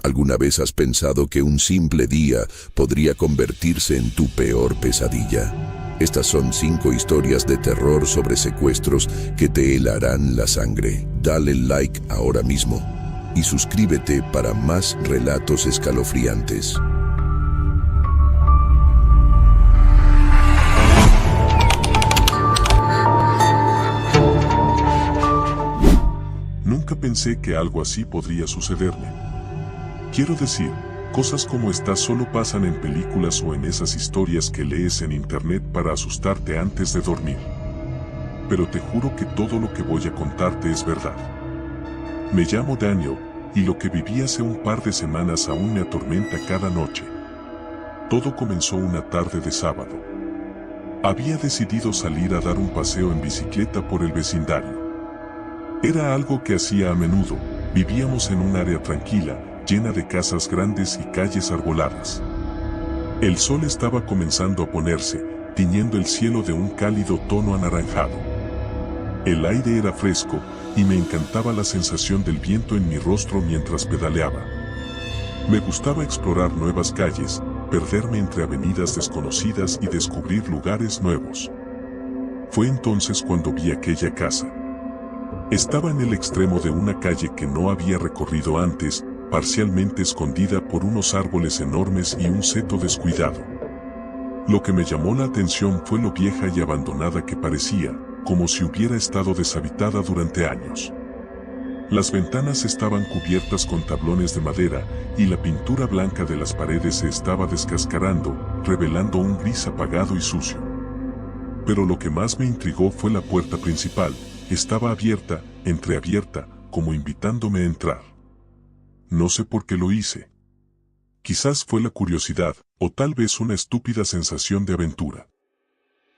¿Alguna vez has pensado que un simple día podría convertirse en tu peor pesadilla? Estas son 5 historias de terror sobre secuestros que te helarán la sangre. Dale like ahora mismo y suscríbete para más relatos escalofriantes. Nunca pensé que algo así podría sucederme. Quiero decir, cosas como estas solo pasan en películas o en esas historias que lees en internet para asustarte antes de dormir. Pero te juro que todo lo que voy a contarte es verdad. Me llamo Daniel, y lo que viví hace un par de semanas aún me atormenta cada noche. Todo comenzó una tarde de sábado. Había decidido salir a dar un paseo en bicicleta por el vecindario. Era algo que hacía a menudo. Vivíamos en un área tranquila, llena de casas grandes y calles arboladas. El sol estaba comenzando a ponerse, tiñendo el cielo de un cálido tono anaranjado. El aire era fresco, y me encantaba la sensación del viento en mi rostro mientras pedaleaba. Me gustaba explorar nuevas calles, perderme entre avenidas desconocidas y descubrir lugares nuevos. Fue entonces cuando vi aquella casa. Estaba en el extremo de una calle que no había recorrido antes, parcialmente escondida por unos árboles enormes y un seto descuidado. Lo que me llamó la atención fue lo vieja y abandonada que parecía, como si hubiera estado deshabitada durante años. Las ventanas estaban cubiertas con tablones de madera, y la pintura blanca de las paredes se estaba descascarando, revelando un gris apagado y sucio. Pero lo que más me intrigó fue la puerta principal. Estaba abierta, entreabierta, como invitándome a entrar. No sé por qué lo hice. Quizás fue la curiosidad, o tal vez una estúpida sensación de aventura.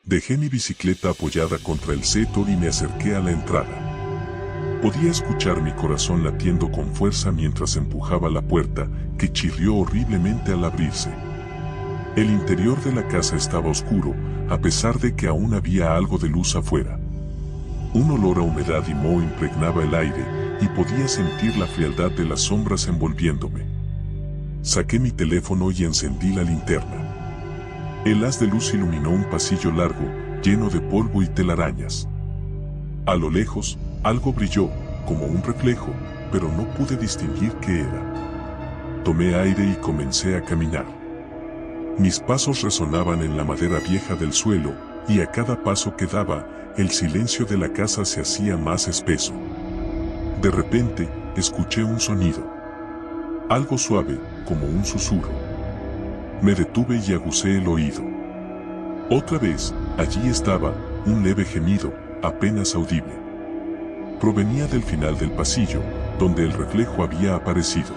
Dejé mi bicicleta apoyada contra el seto y me acerqué a la entrada. Podía escuchar mi corazón latiendo con fuerza mientras empujaba la puerta, que chirrió horriblemente al abrirse. El interior de la casa estaba oscuro, a pesar de que aún había algo de luz afuera. Un olor a humedad y moho impregnaba el aire, y podía sentir la frialdad de las sombras envolviéndome. Saqué mi teléfono y encendí la linterna. El haz de luz iluminó un pasillo largo, lleno de polvo y telarañas. A lo lejos, algo brilló, como un reflejo, pero no pude distinguir qué era. Tomé aire y comencé a caminar. Mis pasos resonaban en la madera vieja del suelo, y a cada paso que daba, el silencio de la casa se hacía más espeso. De repente, escuché un sonido. Algo suave, como un susurro. Me detuve y aguzé el oído. Otra vez, allí estaba, un leve gemido, apenas audible. Provenía del final del pasillo, donde el reflejo había aparecido.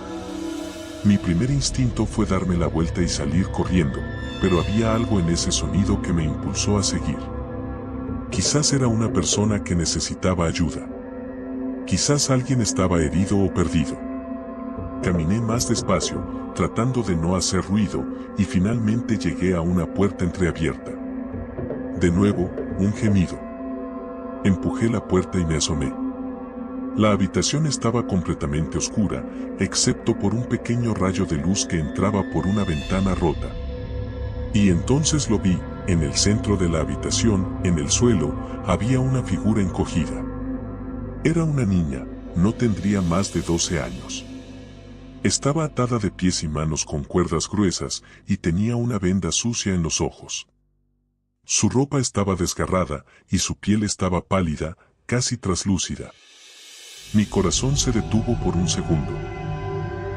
Mi primer instinto fue darme la vuelta y salir corriendo, pero había algo en ese sonido que me impulsó a seguir. Quizás era una persona que necesitaba ayuda. Quizás alguien estaba herido o perdido. Caminé más despacio, tratando de no hacer ruido, y finalmente llegué a una puerta entreabierta. De nuevo, un gemido. Empujé la puerta y me asomé. La habitación estaba completamente oscura, excepto por un pequeño rayo de luz que entraba por una ventana rota. Y entonces lo vi. En el centro de la habitación, en el suelo, había una figura encogida. Era una niña, no tendría más de 12 años. Estaba atada de pies y manos con cuerdas gruesas, y tenía una venda sucia en los ojos. Su ropa estaba desgarrada, y su piel estaba pálida, casi traslúcida. Mi corazón se detuvo por un segundo.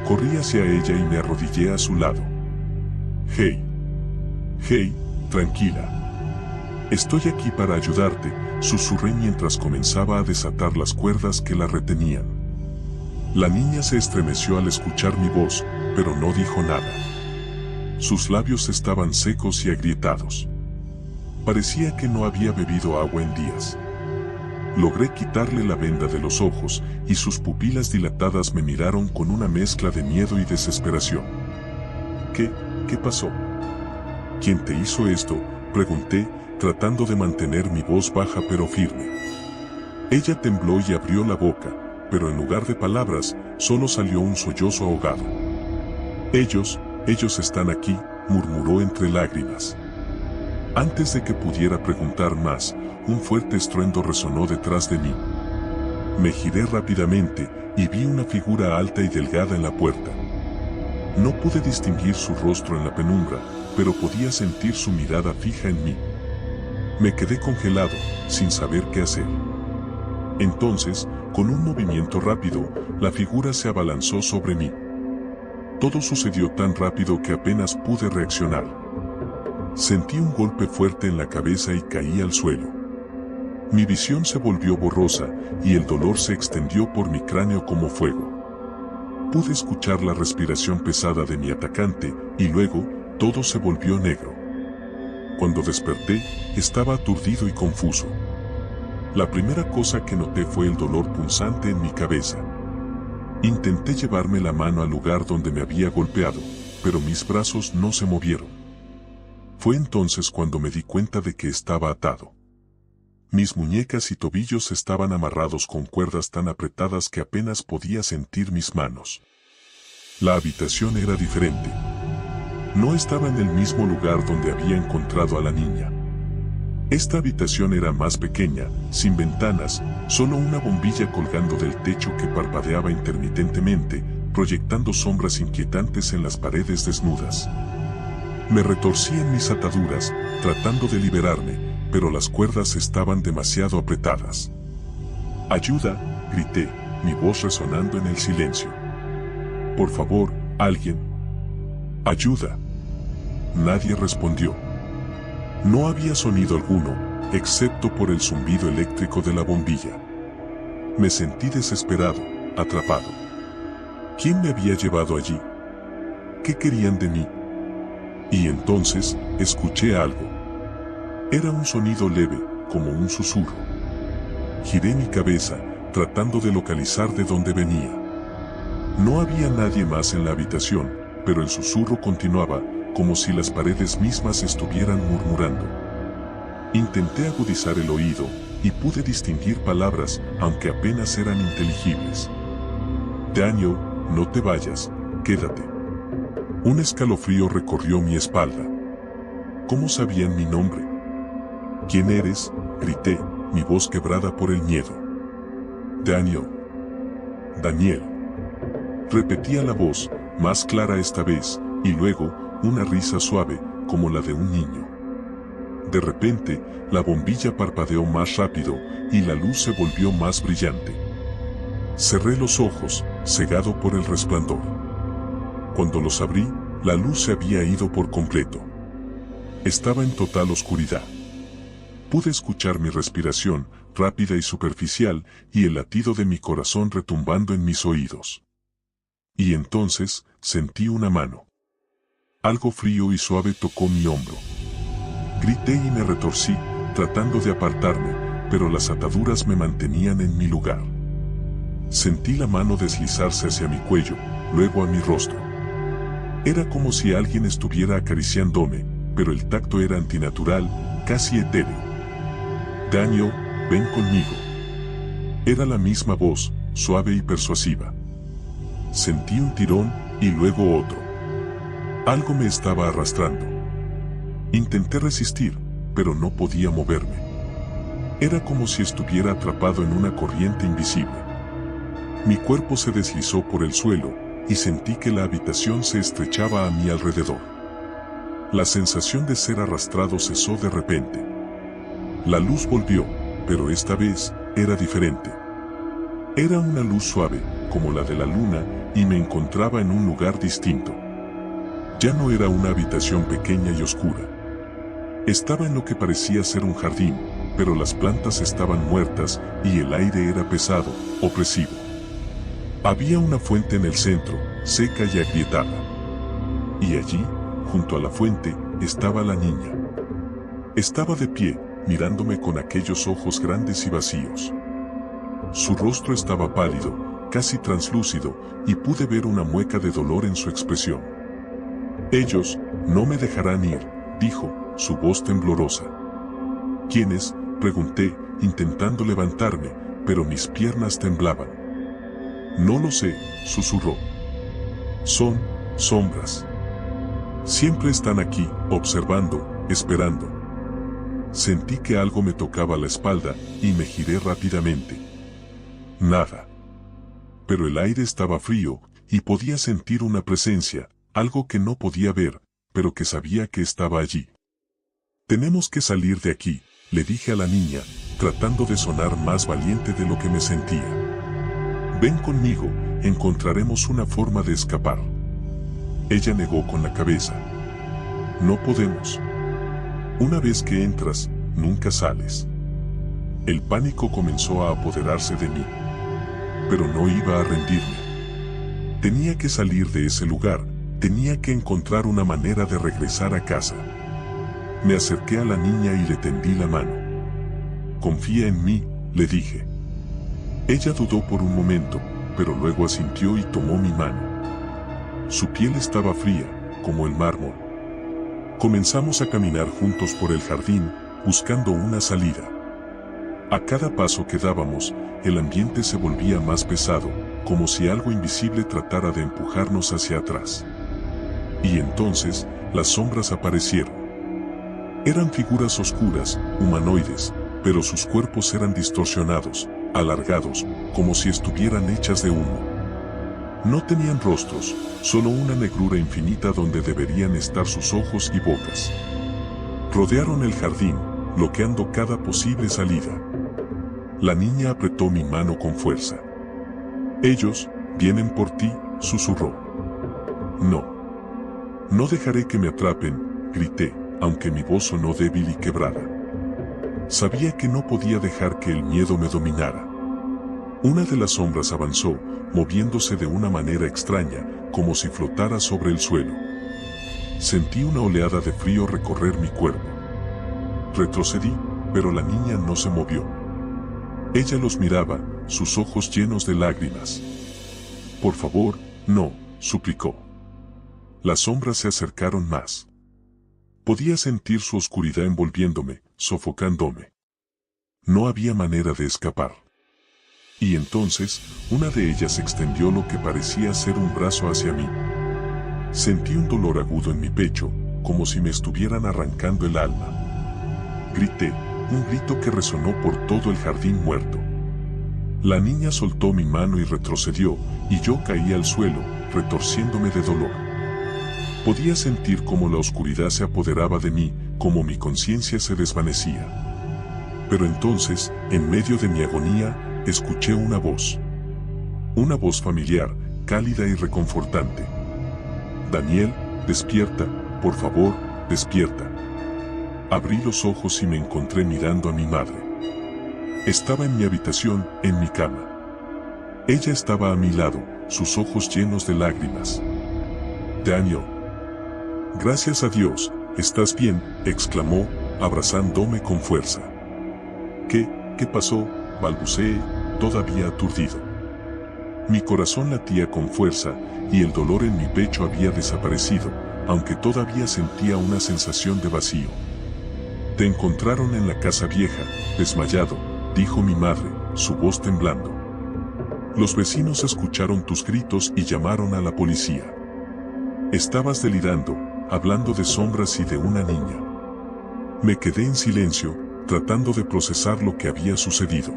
Corrí hacia ella y me arrodillé a su lado. «Hey. Hey, tranquila. Estoy aquí para ayudarte», susurré mientras comenzaba a desatar las cuerdas que la retenían. La niña se estremeció al escuchar mi voz, pero no dijo nada. Sus labios estaban secos y agrietados. Parecía que no había bebido agua en días. Logré quitarle la venda de los ojos, y sus pupilas dilatadas me miraron con una mezcla de miedo y desesperación. ¿Qué pasó? ¿Quién te hizo esto?, pregunté, tratando de mantener mi voz baja pero firme. Ella tembló y abrió la boca, pero en lugar de palabras, solo salió un sollozo ahogado. Ellos están aquí, murmuró entre lágrimas. Antes de que pudiera preguntar más, un fuerte estruendo resonó detrás de mí. Me giré rápidamente y vi una figura alta y delgada en la puerta. No pude distinguir su rostro en la penumbra, pero podía sentir su mirada fija en mí. Me quedé congelado, sin saber qué hacer. Entonces, con un movimiento rápido, la figura se abalanzó sobre mí. Todo sucedió tan rápido que apenas pude reaccionar. Sentí un golpe fuerte en la cabeza y caí al suelo. Mi visión se volvió borrosa y el dolor se extendió por mi cráneo como fuego. Pude escuchar la respiración pesada de mi atacante y luego todo se volvió negro. Cuando desperté, estaba aturdido y confuso. La primera cosa que noté fue el dolor punzante en mi cabeza. Intenté llevarme la mano al lugar donde me había golpeado, pero mis brazos no se movieron. Fue entonces cuando me di cuenta de que estaba atado. Mis muñecas y tobillos estaban amarrados con cuerdas tan apretadas que apenas podía sentir mis manos. La habitación era diferente. No estaba en el mismo lugar donde había encontrado a la niña. Esta habitación era más pequeña, sin ventanas, solo una bombilla colgando del techo que parpadeaba intermitentemente, proyectando sombras inquietantes en las paredes desnudas. Me retorcí en mis ataduras, tratando de liberarme, pero las cuerdas estaban demasiado apretadas. ¡Ayuda!, grité, mi voz resonando en el silencio. «Por favor, alguien. ¡Ayuda!». Nadie respondió. No había sonido alguno, excepto por el zumbido eléctrico de la bombilla. Me sentí desesperado, atrapado. ¿Quién me había llevado allí? ¿Qué querían de mí? Y entonces, escuché algo. Era un sonido leve, como un susurro. Giré mi cabeza, tratando de localizar de dónde venía. No había nadie más en la habitación, pero el susurro continuaba, como si las paredes mismas estuvieran murmurando. Intenté agudizar el oído, y pude distinguir palabras, aunque apenas eran inteligibles. «Daniel, no te vayas, quédate». Un escalofrío recorrió mi espalda. ¿Cómo sabían mi nombre? «¿Quién eres?», grité, mi voz quebrada por el miedo. «Daniel». «Daniel». Repetía la voz, más clara esta vez, y luego, una risa suave, como la de un niño. De repente, la bombilla parpadeó más rápido, y la luz se volvió más brillante. Cerré los ojos, cegado por el resplandor. Cuando los abrí, la luz se había ido por completo. Estaba en total oscuridad. Pude escuchar mi respiración, rápida y superficial, y el latido de mi corazón retumbando en mis oídos. Y entonces, sentí una mano. Algo frío y suave tocó mi hombro. Grité y me retorcí, tratando de apartarme, pero las ataduras me mantenían en mi lugar. Sentí la mano deslizarse hacia mi cuello, luego a mi rostro. Era como si alguien estuviera acariciándome, pero el tacto era antinatural, casi etéreo. «Daniel, ven conmigo». Era la misma voz, suave y persuasiva. Sentí un tirón, y luego otro. Algo me estaba arrastrando. Intenté resistir, pero no podía moverme. Era como si estuviera atrapado en una corriente invisible. Mi cuerpo se deslizó por el suelo, y sentí que la habitación se estrechaba a mi alrededor. La sensación de ser arrastrado cesó de repente. La luz volvió, pero esta vez era diferente. Era una luz suave, como la de la luna, y me encontraba en un lugar distinto. Ya no era una habitación pequeña y oscura. Estaba en lo que parecía ser un jardín, pero las plantas estaban muertas y el aire era pesado, opresivo. Había una fuente en el centro, seca y agrietada. Y allí, junto a la fuente, estaba la niña. Estaba de pie, mirándome con aquellos ojos grandes y vacíos. Su rostro estaba pálido, casi translúcido, y pude ver una mueca de dolor en su expresión. «Ellos no me dejarán ir», dijo, su voz temblorosa. «¿Quiénes?», pregunté, intentando levantarme, pero mis piernas temblaban. «No lo sé», susurró. «Son Sombras. Siempre están aquí, observando, esperando. Sentí que algo me tocaba la espalda y me giré rápidamente. Nada. Pero el aire estaba frío y podía sentir una presencia, algo que no podía ver, pero que sabía que estaba allí. Tenemos que salir de aquí, le dije a la niña, tratando de sonar más valiente de lo que me sentía. Ven conmigo, encontraremos una forma de escapar. Ella negó con la cabeza. No podemos. Una vez que entras, nunca sales. El pánico comenzó a apoderarse de mí. Pero no iba a rendirme. Tenía que salir de ese lugar, tenía que encontrar una manera de regresar a casa. Me acerqué a la niña y le tendí la mano. Confía en mí, le dije. Ella dudó por un momento, pero luego asintió y tomó mi mano. Su piel estaba fría, como el mármol. Comenzamos a caminar juntos por el jardín, buscando una salida. A cada paso que dábamos, el ambiente se volvía más pesado, como si algo invisible tratara de empujarnos hacia atrás. Y entonces, las sombras aparecieron. Eran figuras oscuras, humanoides, pero sus cuerpos eran distorsionados, alargados, como si estuvieran hechas de humo. No tenían rostros, solo una negrura infinita donde deberían estar sus ojos y bocas. Rodearon el jardín, bloqueando cada posible salida. La niña apretó mi mano con fuerza. Ellos vienen por ti, susurró. No. No dejaré que me atrapen, grité, aunque mi voz sonó débil y quebrada. Sabía que no podía dejar que el miedo me dominara. Una de las sombras avanzó, moviéndose de una manera extraña, como si flotara sobre el suelo. Sentí una oleada de frío recorrer mi cuerpo. Retrocedí, pero la niña no se movió. Ella los miraba, sus ojos llenos de lágrimas. Por favor, no, suplicó. Las sombras se acercaron más. Podía sentir su oscuridad envolviéndome, sofocándome. No había manera de escapar. Y entonces, una de ellas extendió lo que parecía ser un brazo hacia mí. Sentí un dolor agudo en mi pecho, como si me estuvieran arrancando el alma. Grité, un grito que resonó por todo el jardín muerto. La niña soltó mi mano y retrocedió, y yo caí al suelo, retorciéndome de dolor. Podía sentir cómo la oscuridad se apoderaba de mí, cómo mi conciencia se desvanecía. Pero entonces, en medio de mi agonía, escuché una voz. Una voz familiar, cálida y reconfortante. Daniel, despierta, por favor, despierta. Abrí los ojos y me encontré mirando a mi madre. Estaba en mi habitación, en mi cama. Ella estaba a mi lado, sus ojos llenos de lágrimas. Daniel. Gracias a Dios, ¿estás bien?, exclamó, abrazándome con fuerza. ¿Qué pasó?, balbuceé, todavía aturdido. Mi corazón latía con fuerza, y el dolor en mi pecho había desaparecido, aunque todavía sentía una sensación de vacío. Te encontraron en la casa vieja, desmayado, dijo mi madre, su voz temblando. Los vecinos escucharon tus gritos y llamaron a la policía. Estabas delirando, hablando de sombras y de una niña. Me quedé en silencio, tratando de procesar lo que había sucedido.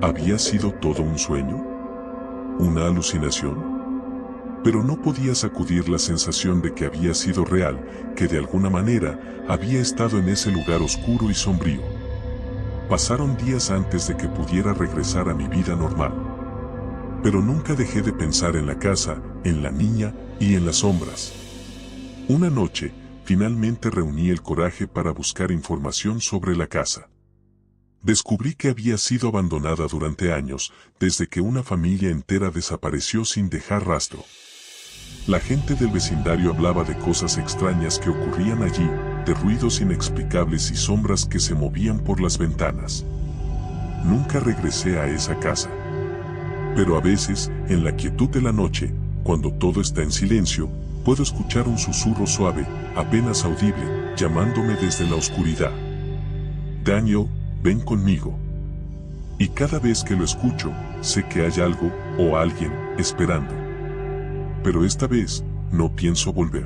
¿Había sido todo un sueño? ¿Una alucinación? Pero no podía sacudir la sensación de que había sido real, que de alguna manera había estado en ese lugar oscuro y sombrío. Pasaron días antes de que pudiera regresar a mi vida normal. Pero nunca dejé de pensar en la casa, en la niña y en las sombras. Una noche, finalmente reuní el coraje para buscar información sobre la casa. Descubrí que había sido abandonada durante años, desde que una familia entera desapareció sin dejar rastro. La gente del vecindario hablaba de cosas extrañas que ocurrían allí, de ruidos inexplicables y sombras que se movían por las ventanas. Nunca regresé a esa casa. Pero a veces, en la quietud de la noche, cuando todo está en silencio, puedo escuchar un susurro suave, apenas audible, llamándome desde la oscuridad. Daniel, ven conmigo. Y cada vez que lo escucho, sé que hay algo, o alguien, esperando. Pero esta vez, no pienso volver.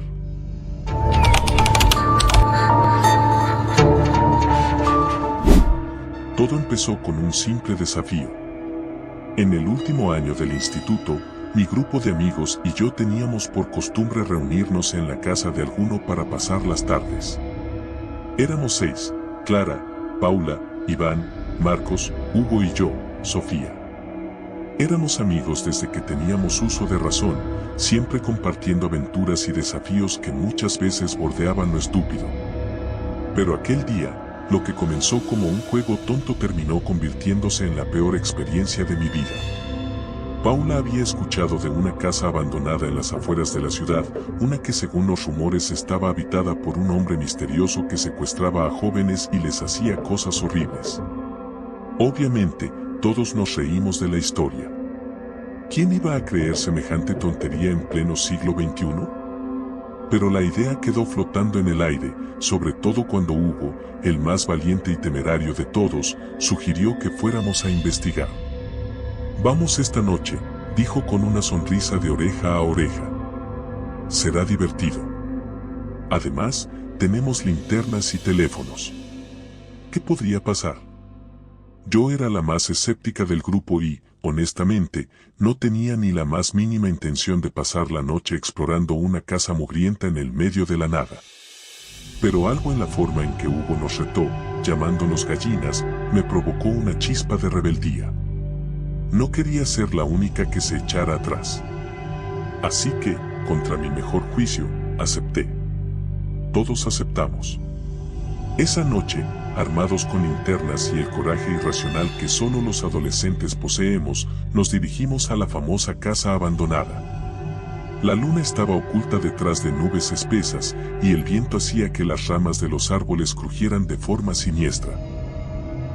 Todo empezó con un simple desafío. En el último año del instituto, mi grupo de amigos y yo teníamos por costumbre reunirnos en la casa de alguno para pasar las tardes. Éramos 6, Clara, Paula, Iván, Marcos, Hugo y yo, Sofía. Éramos amigos desde que teníamos uso de razón, siempre compartiendo aventuras y desafíos que muchas veces bordeaban lo estúpido. Pero aquel día, lo que comenzó como un juego tonto terminó convirtiéndose en la peor experiencia de mi vida. Paula había escuchado de una casa abandonada en las afueras de la ciudad, una que según los rumores estaba habitada por un hombre misterioso que secuestraba a jóvenes y les hacía cosas horribles. Obviamente, todos nos reímos de la historia. ¿Quién iba a creer semejante tontería en pleno siglo XXI? Pero la idea quedó flotando en el aire, sobre todo cuando Hugo, el más valiente y temerario de todos, sugirió que fuéramos a investigar. «Vamos esta noche», dijo con una sonrisa de oreja a oreja. «Será divertido. Además, tenemos linternas y teléfonos. ¿Qué podría pasar?». Yo era la más escéptica del grupo y, honestamente, no tenía ni la más mínima intención de pasar la noche explorando una casa mugrienta en el medio de la nada. Pero algo en la forma en que Hugo nos retó, llamándonos gallinas, me provocó una chispa de rebeldía. No quería ser la única que se echara atrás. Así que, contra mi mejor juicio, acepté. Todos aceptamos. Esa noche, armados con linternas y el coraje irracional que solo los adolescentes poseemos, nos dirigimos a la famosa casa abandonada. La luna estaba oculta detrás de nubes espesas y el viento hacía que las ramas de los árboles crujieran de forma siniestra.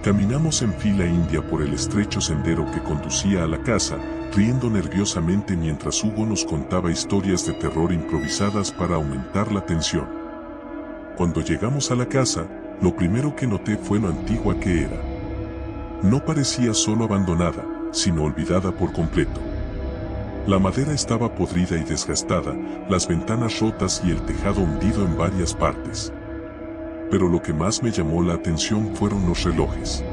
Caminamos en fila india por el estrecho sendero que conducía a la casa, riendo nerviosamente mientras Hugo nos contaba historias de terror improvisadas para aumentar la tensión. Cuando llegamos a la casa, lo primero que noté fue lo antigua que era. No parecía solo abandonada, sino olvidada por completo. La madera estaba podrida y desgastada, las ventanas rotas y el tejado hundido en varias partes. Pero lo que más me llamó la atención fueron los relojes.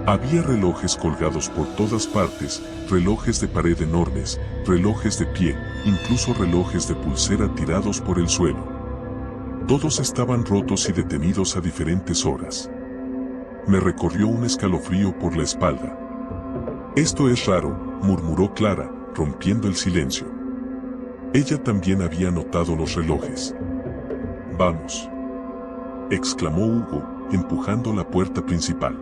Había relojes colgados por todas partes, relojes de pared enormes, relojes de pie, incluso relojes de pulsera tirados por el suelo. Todos estaban rotos y detenidos a diferentes horas. Me recorrió un escalofrío por la espalda. «Esto es raro», murmuró Clara, rompiendo el silencio. Ella también había notado los relojes. «Vamos», exclamó Hugo, empujando la puerta principal.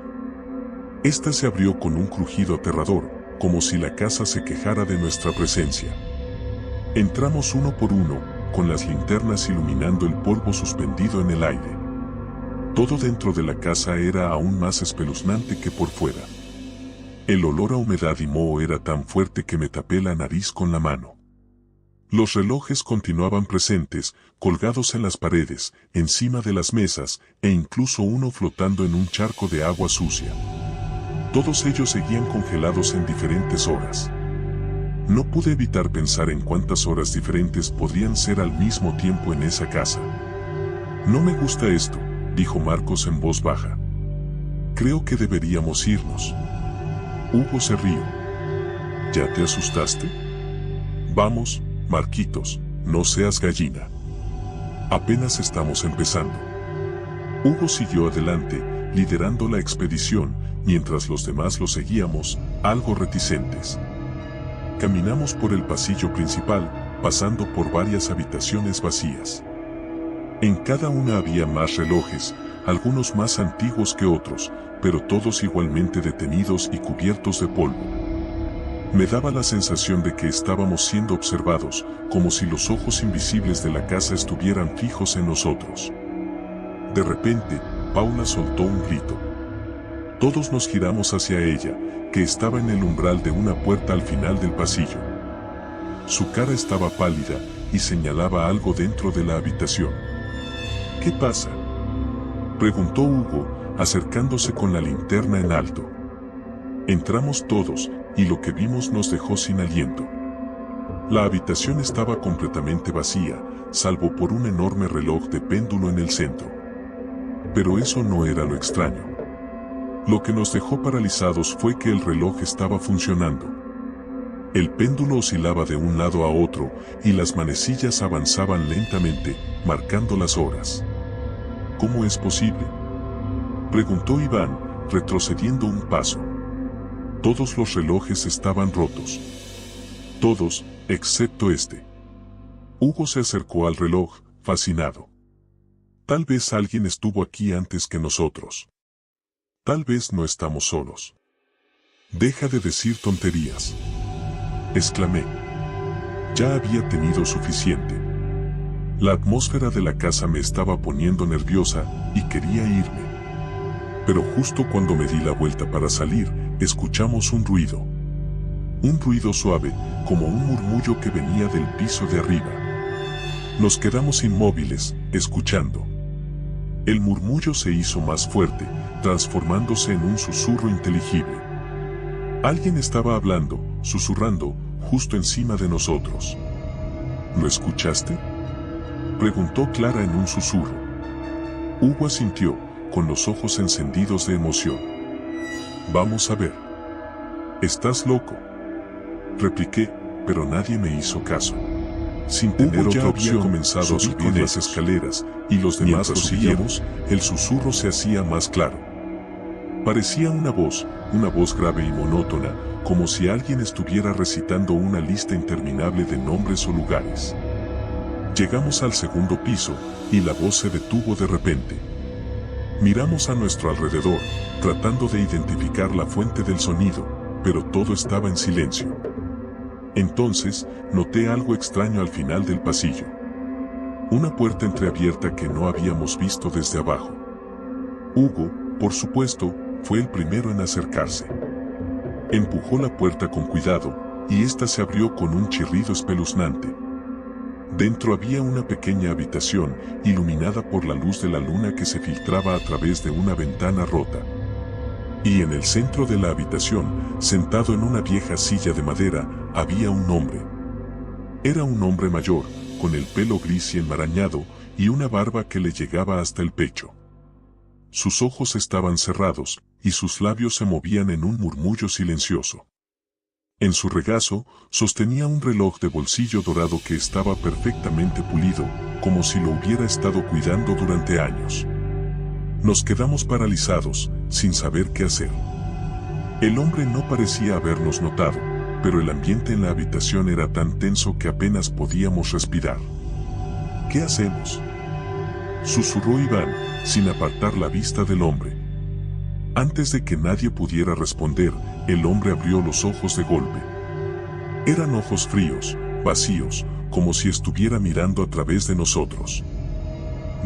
Esta se abrió con un crujido aterrador, como si la casa se quejara de nuestra presencia. Entramos uno por uno, con las linternas iluminando el polvo suspendido en el aire. Todo dentro de la casa era aún más espeluznante que por fuera. El olor a humedad y moho era tan fuerte que me tapé la nariz con la mano. Los relojes continuaban presentes, colgados en las paredes, encima de las mesas, e incluso uno flotando en un charco de agua sucia. Todos ellos seguían congelados en diferentes horas. No pude evitar pensar en cuántas horas diferentes podrían ser al mismo tiempo en esa casa. «No me gusta esto», dijo Marcos en voz baja. «Creo que deberíamos irnos». Hugo se rió. «¿Ya te asustaste? Vamos, Marquitos, no seas gallina. Apenas estamos empezando». Hugo siguió adelante, liderando la expedición, mientras los demás lo seguíamos, algo reticentes. Caminamos por el pasillo principal, pasando por varias habitaciones vacías. En cada una había más relojes, algunos más antiguos que otros, pero todos igualmente detenidos y cubiertos de polvo. Me daba la sensación de que estábamos siendo observados, como si los ojos invisibles de la casa estuvieran fijos en nosotros. De repente, Paula soltó un grito. Todos nos giramos hacia ella, que estaba en el umbral de una puerta al final del pasillo. Su cara estaba pálida y señalaba algo dentro de la habitación. «¿Qué pasa?», preguntó Hugo, acercándose con la linterna en alto. Entramos todos, y lo que vimos nos dejó sin aliento. La habitación estaba completamente vacía, salvo por un enorme reloj de péndulo en el centro. Pero eso no era lo extraño. Lo que nos dejó paralizados fue que el reloj estaba funcionando. El péndulo oscilaba de un lado a otro y las manecillas avanzaban lentamente, marcando las horas. ¿Cómo es posible?, preguntó Iván, retrocediendo un paso. Todos los relojes estaban rotos. Todos, excepto este. Hugo se acercó al reloj, fascinado. Tal vez alguien estuvo aquí antes que nosotros. Tal vez no estamos solos. Deja de decir tonterías, exclamé. Ya había tenido suficiente. La atmósfera de la casa me estaba poniendo nerviosa y quería irme. Pero justo cuando me di la vuelta para salir, escuchamos un ruido. Un ruido suave, como un murmullo que venía del piso de arriba. Nos quedamos inmóviles, escuchando. El murmullo se hizo más fuerte, transformándose en un susurro inteligible. Alguien estaba hablando, susurrando, justo encima de nosotros. ¿Lo escuchaste?, preguntó Clara en un susurro. Hugo asintió, con los ojos encendidos de emoción. Vamos a ver. ¿Estás loco?, repliqué, pero nadie me hizo caso. Sin tener otra opción, comenzado a subir las escaleras, y los demás lo siguiéramos, el susurro se hacía más claro. Parecía una voz grave y monótona, como si alguien estuviera recitando una lista interminable de nombres o lugares. Llegamos al segundo piso, y la voz se detuvo de repente. Miramos a nuestro alrededor, tratando de identificar la fuente del sonido, pero todo estaba en silencio. Entonces, noté algo extraño al final del pasillo. Una puerta entreabierta que no habíamos visto desde abajo. Hugo, por supuesto, fue el primero en acercarse. Empujó la puerta con cuidado, y ésta se abrió con un chirrido espeluznante. Dentro había una pequeña habitación, iluminada por la luz de la luna que se filtraba a través de una ventana rota. Y en el centro de la habitación, sentado en una vieja silla de madera, había un hombre. Era un hombre mayor, con el pelo gris y enmarañado, y una barba que le llegaba hasta el pecho. Sus ojos estaban cerrados, y sus labios se movían en un murmullo silencioso. En su regazo, sostenía un reloj de bolsillo dorado que estaba perfectamente pulido, como si lo hubiera estado cuidando durante años. Nos quedamos paralizados, sin saber qué hacer. El hombre no parecía habernos notado, pero el ambiente en la habitación era tan tenso que apenas podíamos respirar. ¿Qué hacemos?, susurró Iván, sin apartar la vista del hombre. Antes de que nadie pudiera responder, el hombre abrió los ojos de golpe. Eran ojos fríos, vacíos, como si estuviera mirando a través de nosotros.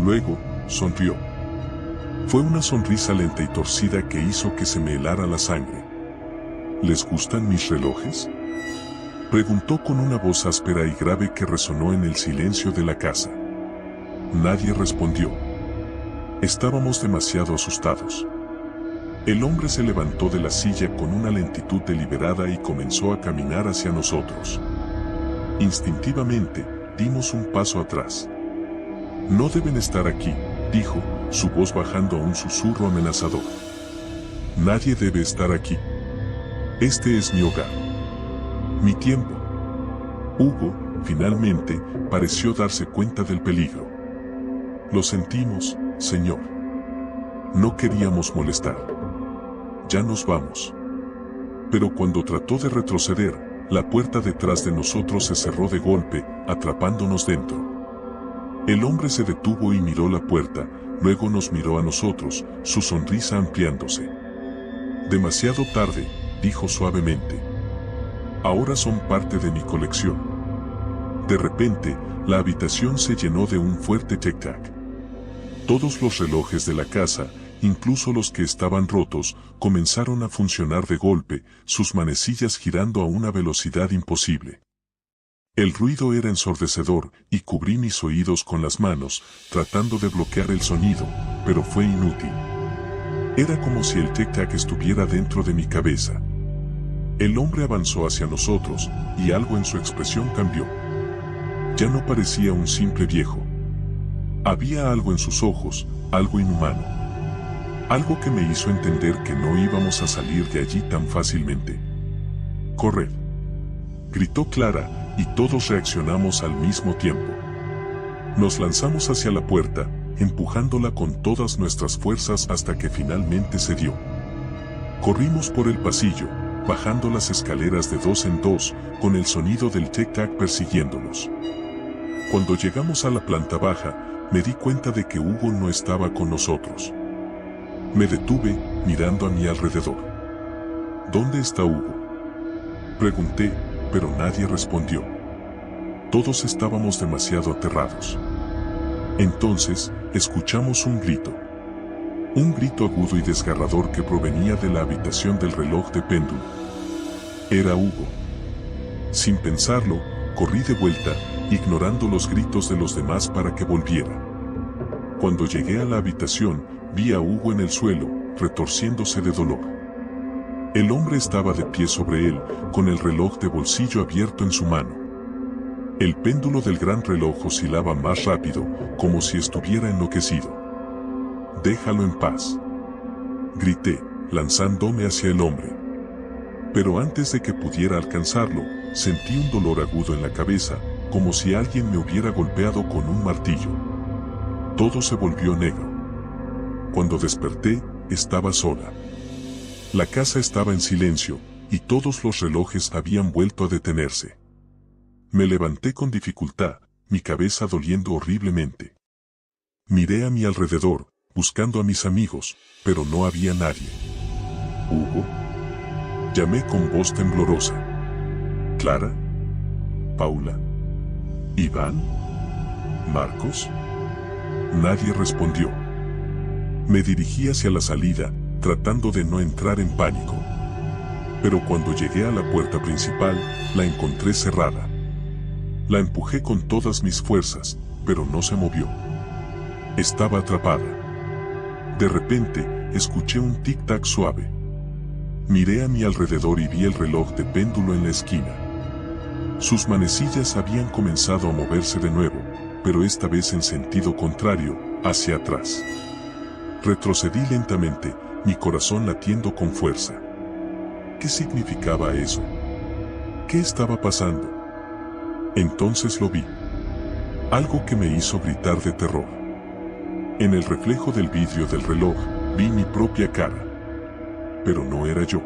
Luego, sonrió. Fue una sonrisa lenta y torcida que hizo que se me helara la sangre. ¿Les gustan mis relojes?, preguntó con una voz áspera y grave que resonó en el silencio de la casa. Nadie respondió. Estábamos demasiado asustados. El hombre se levantó de la silla con una lentitud deliberada y comenzó a caminar hacia nosotros. Instintivamente, dimos un paso atrás. No deben estar aquí, dijo, su voz bajando a un susurro amenazador. Nadie debe estar aquí. Este es mi hogar. Mi tiempo. Hugo, finalmente, pareció darse cuenta del peligro. Lo sentimos, señor. No queríamos molestar. Ya nos vamos. Pero cuando trató de retroceder, la puerta detrás de nosotros se cerró de golpe, atrapándonos dentro. El hombre se detuvo y miró la puerta, luego nos miró a nosotros, su sonrisa ampliándose. Demasiado tarde, dijo suavemente. Ahora son parte de mi colección. De repente, la habitación se llenó de un fuerte tic-tac. Todos los relojes de la casa, incluso los que estaban rotos, comenzaron a funcionar de golpe, sus manecillas girando a una velocidad imposible. El ruido era ensordecedor, y cubrí mis oídos con las manos, tratando de bloquear el sonido, pero fue inútil. Era como si el tic-tac estuviera dentro de mi cabeza. El hombre avanzó hacia nosotros, y algo en su expresión cambió. Ya no parecía un simple viejo. Había algo en sus ojos, algo inhumano. Algo que me hizo entender que no íbamos a salir de allí tan fácilmente. «¡Corred!», gritó Clara, y todos reaccionamos al mismo tiempo. Nos lanzamos hacia la puerta, empujándola con todas nuestras fuerzas hasta que finalmente cedió. Corrimos por el pasillo, bajando las escaleras de 2 en 2, con el sonido del tic-tac persiguiéndonos. Cuando llegamos a la planta baja, me di cuenta de que Hugo no estaba con nosotros. Me detuve, mirando a mi alrededor. «¿Dónde está Hugo?», pregunté, pero nadie respondió. Todos estábamos demasiado aterrados. Entonces, escuchamos un grito. Un grito agudo y desgarrador que provenía de la habitación del reloj de péndulo. Era Hugo. Sin pensarlo, corrí de vuelta, ignorando los gritos de los demás para que volviera. Cuando llegué a la habitación, vi a Hugo en el suelo, retorciéndose de dolor. El hombre estaba de pie sobre él, con el reloj de bolsillo abierto en su mano. El péndulo del gran reloj oscilaba más rápido, como si estuviera enloquecido. «Déjalo en paz», grité, lanzándome hacia el hombre. Pero antes de que pudiera alcanzarlo, sentí un dolor agudo en la cabeza, como si alguien me hubiera golpeado con un martillo. Todo se volvió negro. Cuando desperté, estaba sola. La casa estaba en silencio, y todos los relojes habían vuelto a detenerse. Me levanté con dificultad, mi cabeza doliendo horriblemente. Miré a mi alrededor, buscando a mis amigos, pero no había nadie. «¿Hugo?», llamé con voz temblorosa. «¿Clara? ¿Paula? ¿Iván? ¿Marcos?». Nadie respondió. Me dirigí hacia la salida, tratando de no entrar en pánico. Pero cuando llegué a la puerta principal, la encontré cerrada. La empujé con todas mis fuerzas, pero no se movió. Estaba atrapada. De repente, escuché un tic-tac suave. Miré a mi alrededor y vi el reloj de péndulo en la esquina. Sus manecillas habían comenzado a moverse de nuevo, pero esta vez en sentido contrario, hacia atrás. Retrocedí lentamente, mi corazón latiendo con fuerza. ¿Qué significaba eso? ¿Qué estaba pasando? Entonces lo vi. Algo que me hizo gritar de terror. En el reflejo del vidrio del reloj, vi mi propia cara. Pero no era yo.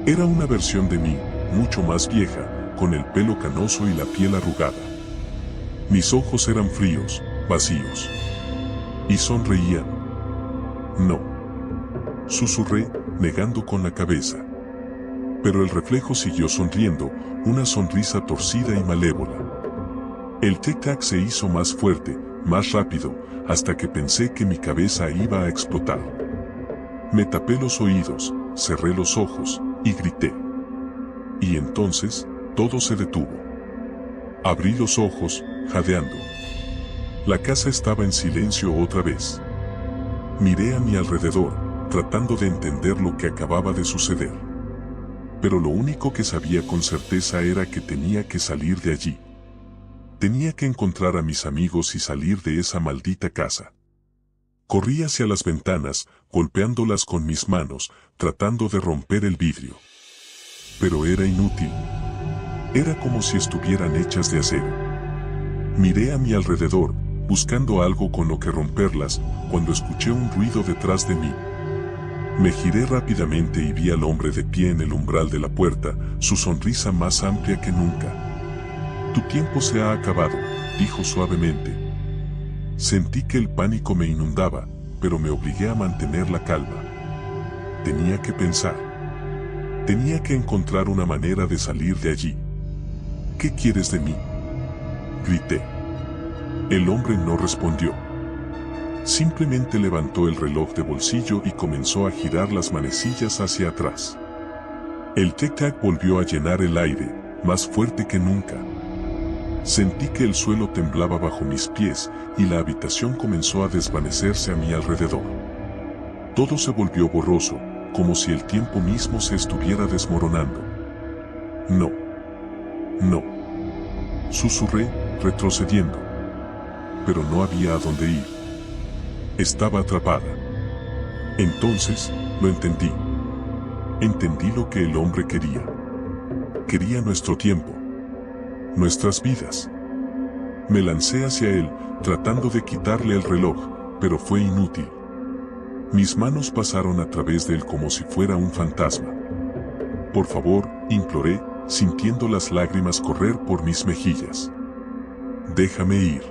Era una versión de mí, mucho más vieja, con el pelo canoso y la piel arrugada. Mis ojos eran fríos, vacíos. Y sonreían. «No», susurré, negando con la cabeza. Pero el reflejo siguió sonriendo, una sonrisa torcida y malévola. El tic-tac se hizo más fuerte, más rápido, hasta que pensé que mi cabeza iba a explotar. Me tapé los oídos, cerré los ojos, y grité. Y entonces, todo se detuvo. Abrí los ojos, jadeando. La casa estaba en silencio otra vez. Miré a mi alrededor, tratando de entender lo que acababa de suceder. Pero lo único que sabía con certeza era que tenía que salir de allí. Tenía que encontrar a mis amigos y salir de esa maldita casa. Corrí hacia las ventanas, golpeándolas con mis manos, tratando de romper el vidrio. Pero era inútil. Era como si estuvieran hechas de acero. Miré a mi alrededor, buscando algo con lo que romperlas, cuando escuché un ruido detrás de mí. Me giré rápidamente y vi al hombre de pie en el umbral de la puerta, su sonrisa más amplia que nunca. «Tu tiempo se ha acabado», dijo suavemente. Sentí que el pánico me inundaba, pero me obligué a mantener la calma. Tenía que pensar. Tenía que encontrar una manera de salir de allí. «¿Qué quieres de mí?», grité. El hombre no respondió. Simplemente levantó el reloj de bolsillo y comenzó a girar las manecillas hacia atrás. El tic-tac volvió a llenar el aire, más fuerte que nunca. Sentí que el suelo temblaba bajo mis pies y la habitación comenzó a desvanecerse a mi alrededor. Todo se volvió borroso, como si el tiempo mismo se estuviera desmoronando. No. No. Susurré, retrocediendo. Pero no había a dónde ir. Estaba atrapada. Entonces, lo entendí. Entendí lo que el hombre quería. Quería nuestro tiempo. Nuestras vidas. Me lancé hacia él, tratando de quitarle el reloj, pero fue inútil. Mis manos pasaron a través de él como si fuera un fantasma. Por favor, imploré, sintiendo las lágrimas correr por mis mejillas. Déjame ir.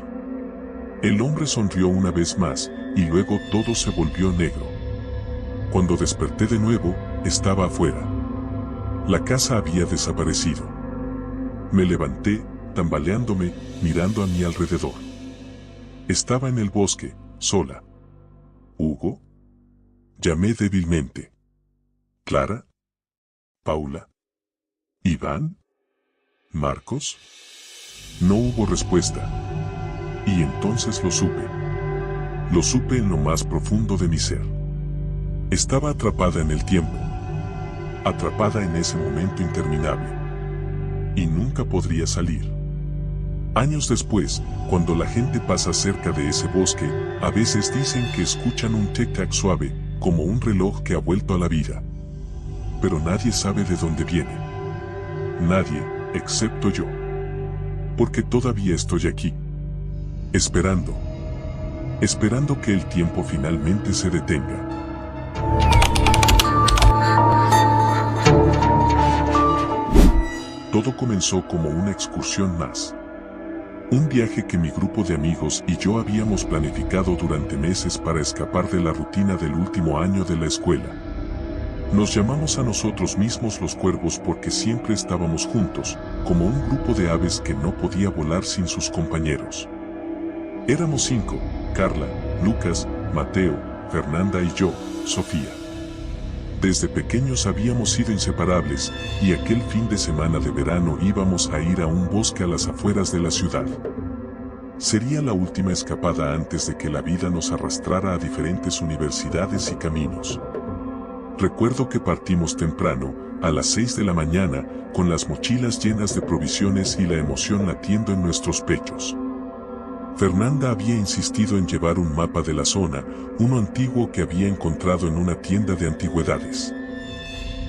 El hombre sonrió una vez más, y luego todo se volvió negro. Cuando desperté de nuevo, estaba afuera. La casa había desaparecido. Me levanté, tambaleándome, mirando a mi alrededor. Estaba en el bosque, sola. ¿Hugo? Llamé débilmente. ¿Clara? ¿Paula? ¿Iván? ¿Marcos? No hubo respuesta. Y entonces lo supe. Lo supe en lo más profundo de mi ser. Estaba atrapada en el tiempo. Atrapada en ese momento interminable. Y nunca podría salir. Años después, cuando la gente pasa cerca de ese bosque, a veces dicen que escuchan un tic-tac suave, como un reloj que ha vuelto a la vida. Pero nadie sabe de dónde viene. Nadie, excepto yo. Porque todavía estoy aquí. Esperando. Esperando que el tiempo finalmente se detenga. Todo comenzó como una excursión más. Un viaje que mi grupo de amigos y yo habíamos planificado durante meses para escapar de la rutina del último año de la escuela. Nos llamamos a nosotros mismos los cuervos porque siempre estábamos juntos, como un grupo de aves que no podía volar sin sus compañeros. Éramos 5, Carla, Lucas, Mateo, Fernanda y yo, Sofía. Desde pequeños habíamos sido inseparables, y aquel fin de semana de verano íbamos a ir a un bosque a las afueras de la ciudad. Sería la última escapada antes de que la vida nos arrastrara a diferentes universidades y caminos. Recuerdo que partimos temprano, a las 6 de la mañana, con las mochilas llenas de provisiones y la emoción latiendo en nuestros pechos. Fernanda había insistido en llevar un mapa de la zona, uno antiguo que había encontrado en una tienda de antigüedades.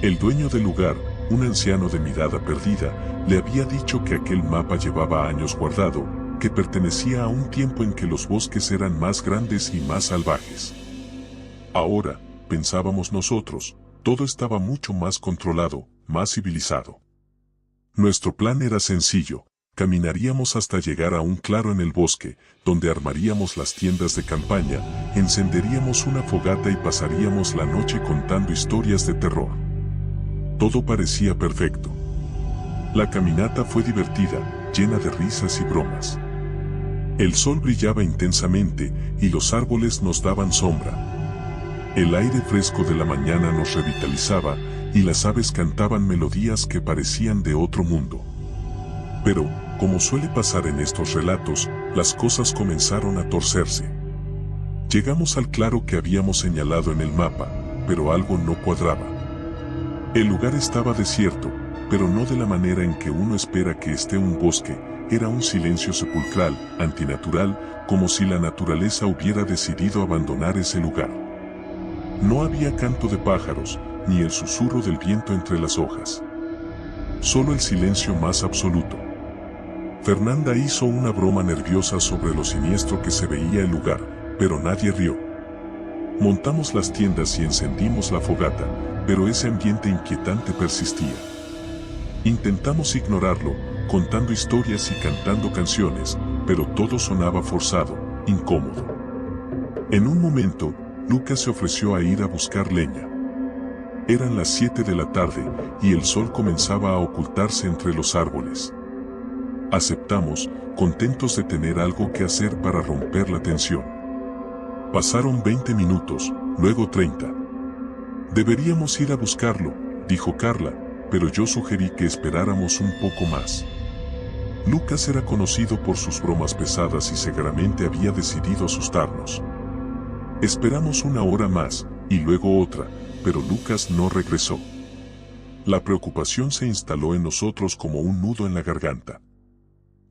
El dueño del lugar, un anciano de mirada perdida, le había dicho que aquel mapa llevaba años guardado, que pertenecía a un tiempo en que los bosques eran más grandes y más salvajes. Ahora, pensábamos nosotros, todo estaba mucho más controlado, más civilizado. Nuestro plan era sencillo. Caminaríamos hasta llegar a un claro en el bosque, donde armaríamos las tiendas de campaña, encenderíamos una fogata y pasaríamos la noche contando historias de terror. Todo parecía perfecto. La caminata fue divertida, llena de risas y bromas. El sol brillaba intensamente y los árboles nos daban sombra. El aire fresco de la mañana nos revitalizaba y las aves cantaban melodías que parecían de otro mundo. Pero, como suele pasar en estos relatos, las cosas comenzaron a torcerse. Llegamos al claro que habíamos señalado en el mapa, pero algo no cuadraba. El lugar estaba desierto, pero no de la manera en que uno espera que esté un bosque. Era un silencio sepulcral, antinatural, como si la naturaleza hubiera decidido abandonar ese lugar. No había canto de pájaros, ni el susurro del viento entre las hojas. Solo el silencio más absoluto. Fernanda hizo una broma nerviosa sobre lo siniestro que se veía el lugar, pero nadie rió. Montamos las tiendas y encendimos la fogata, pero ese ambiente inquietante persistía. Intentamos ignorarlo, contando historias y cantando canciones, pero todo sonaba forzado, incómodo. En un momento, Lucas se ofreció a ir a buscar leña. Eran las 7 de la tarde, y el sol comenzaba a ocultarse entre los árboles. Aceptamos, contentos de tener algo que hacer para romper la tensión. Pasaron 20 minutos, luego 30. Deberíamos ir a buscarlo, dijo Carla, pero yo sugerí que esperáramos un poco más. Lucas era conocido por sus bromas pesadas y seguramente había decidido asustarnos. Esperamos una hora más, y luego otra, pero Lucas no regresó. La preocupación se instaló en nosotros como un nudo en la garganta.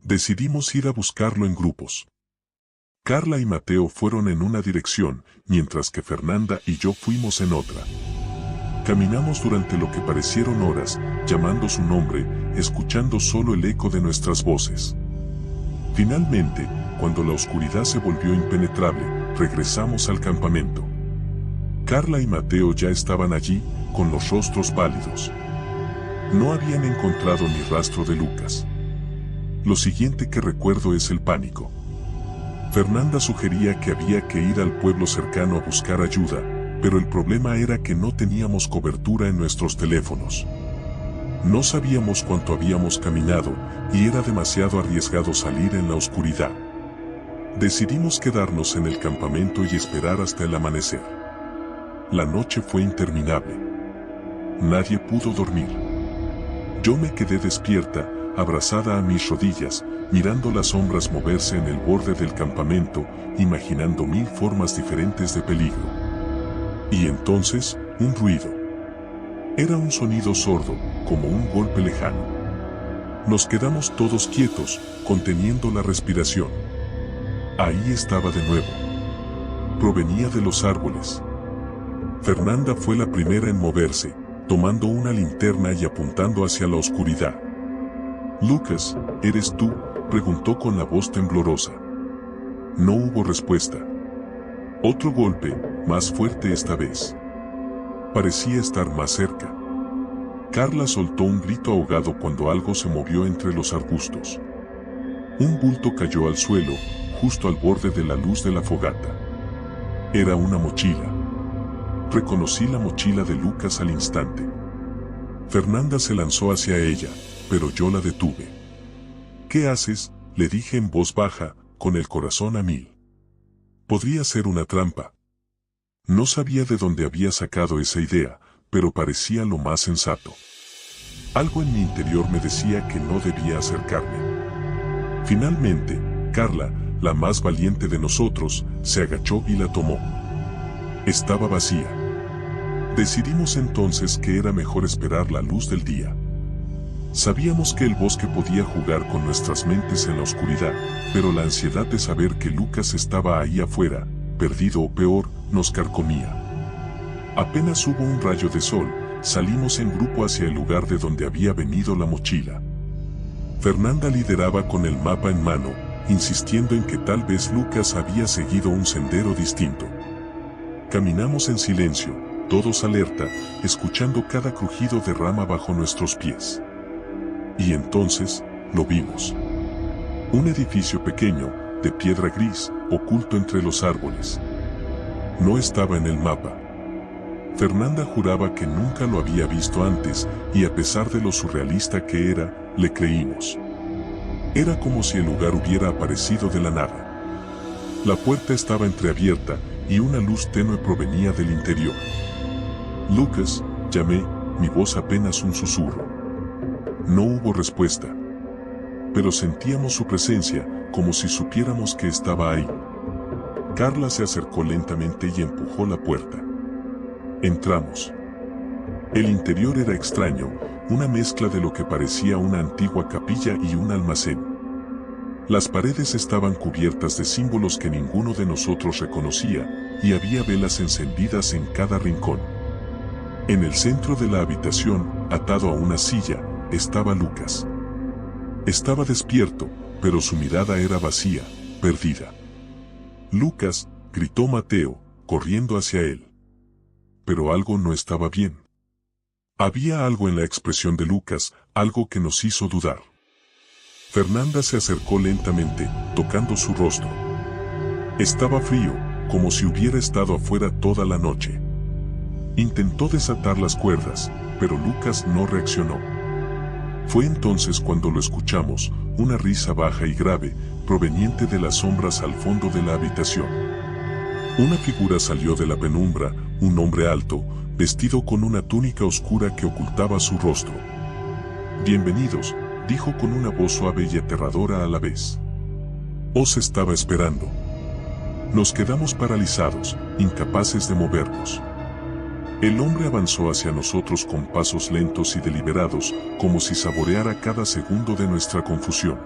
Decidimos ir a buscarlo en grupos. Carla y Mateo fueron en una dirección, mientras que Fernanda y yo fuimos en otra. Caminamos durante lo que parecieron horas, llamando su nombre, escuchando solo el eco de nuestras voces. Finalmente, cuando la oscuridad se volvió impenetrable, regresamos al campamento. Carla y Mateo ya estaban allí, con los rostros pálidos. No habían encontrado ni rastro de Lucas. Lo siguiente que recuerdo es el pánico. Fernanda sugería que había que ir al pueblo cercano a buscar ayuda, pero el problema era que no teníamos cobertura en nuestros teléfonos. No sabíamos cuánto habíamos caminado y era demasiado arriesgado salir en la oscuridad. Decidimos quedarnos en el campamento y esperar hasta el amanecer. La noche fue interminable. Nadie pudo dormir. Yo me quedé despierta, abrazada a mis rodillas, mirando las sombras moverse en el borde del campamento, imaginando 1000 formas diferentes de peligro. Y entonces, un ruido. Era un sonido sordo, como un golpe lejano. Nos quedamos todos quietos, conteniendo la respiración. Ahí estaba de nuevo. Provenía de los árboles. Fernanda fue la primera en moverse, tomando una linterna y apuntando hacia la oscuridad. «Lucas, ¿eres tú?», preguntó con la voz temblorosa. No hubo respuesta. Otro golpe, más fuerte esta vez. Parecía estar más cerca. Carla soltó un grito ahogado cuando algo se movió entre los arbustos. Un bulto cayó al suelo, justo al borde de la luz de la fogata. Era una mochila. Reconocí la mochila de Lucas al instante. Fernanda se lanzó hacia ella, pero yo la detuve. «¿Qué haces?», le dije en voz baja, con el corazón a 1000. Podría ser una trampa. No sabía de dónde había sacado esa idea, pero parecía lo más sensato. Algo en mi interior me decía que no debía acercarme. Finalmente, Carla, la más valiente de nosotros, se agachó y la tomó. Estaba vacía. Decidimos entonces que era mejor esperar la luz del día. Sabíamos que el bosque podía jugar con nuestras mentes en la oscuridad, pero la ansiedad de saber que Lucas estaba ahí afuera, perdido o peor, nos carcomía. Apenas hubo un rayo de sol, salimos en grupo hacia el lugar de donde había venido la mochila. Fernanda lideraba con el mapa en mano, insistiendo en que tal vez Lucas había seguido un sendero distinto. Caminamos en silencio, todos alerta, escuchando cada crujido de rama bajo nuestros pies. Y entonces, lo vimos. Un edificio pequeño, de piedra gris, oculto entre los árboles. No estaba en el mapa. Fernanda juraba que nunca lo había visto antes, y a pesar de lo surrealista que era, le creímos. Era como si el lugar hubiera aparecido de la nada. La puerta estaba entreabierta, y una luz tenue provenía del interior. «Lucas», llamé, mi voz apenas un susurro. No hubo respuesta. Pero sentíamos su presencia, como si supiéramos que estaba ahí. Carla se acercó lentamente y empujó la puerta. Entramos. El interior era extraño, una mezcla de lo que parecía una antigua capilla y un almacén. Las paredes estaban cubiertas de símbolos que ninguno de nosotros reconocía, y había velas encendidas en cada rincón. En el centro de la habitación, atado a una silla, estaba Lucas. Estaba despierto, pero su mirada era vacía, perdida. «Lucas», gritó Mateo, corriendo hacia él. Pero algo no estaba bien. Había algo en la expresión de Lucas, algo que nos hizo dudar. Fernanda se acercó lentamente, tocando su rostro. Estaba frío, como si hubiera estado afuera toda la noche. Intentó desatar las cuerdas, pero Lucas no reaccionó. Fue entonces cuando lo escuchamos, una risa baja y grave, proveniente de las sombras al fondo de la habitación. Una figura salió de la penumbra, un hombre alto, vestido con una túnica oscura que ocultaba su rostro. «Bienvenidos», dijo con una voz suave y aterradora a la vez. «Os estaba esperando». Nos quedamos paralizados, incapaces de movernos. El hombre avanzó hacia nosotros con pasos lentos y deliberados, como si saboreara cada segundo de nuestra confusión.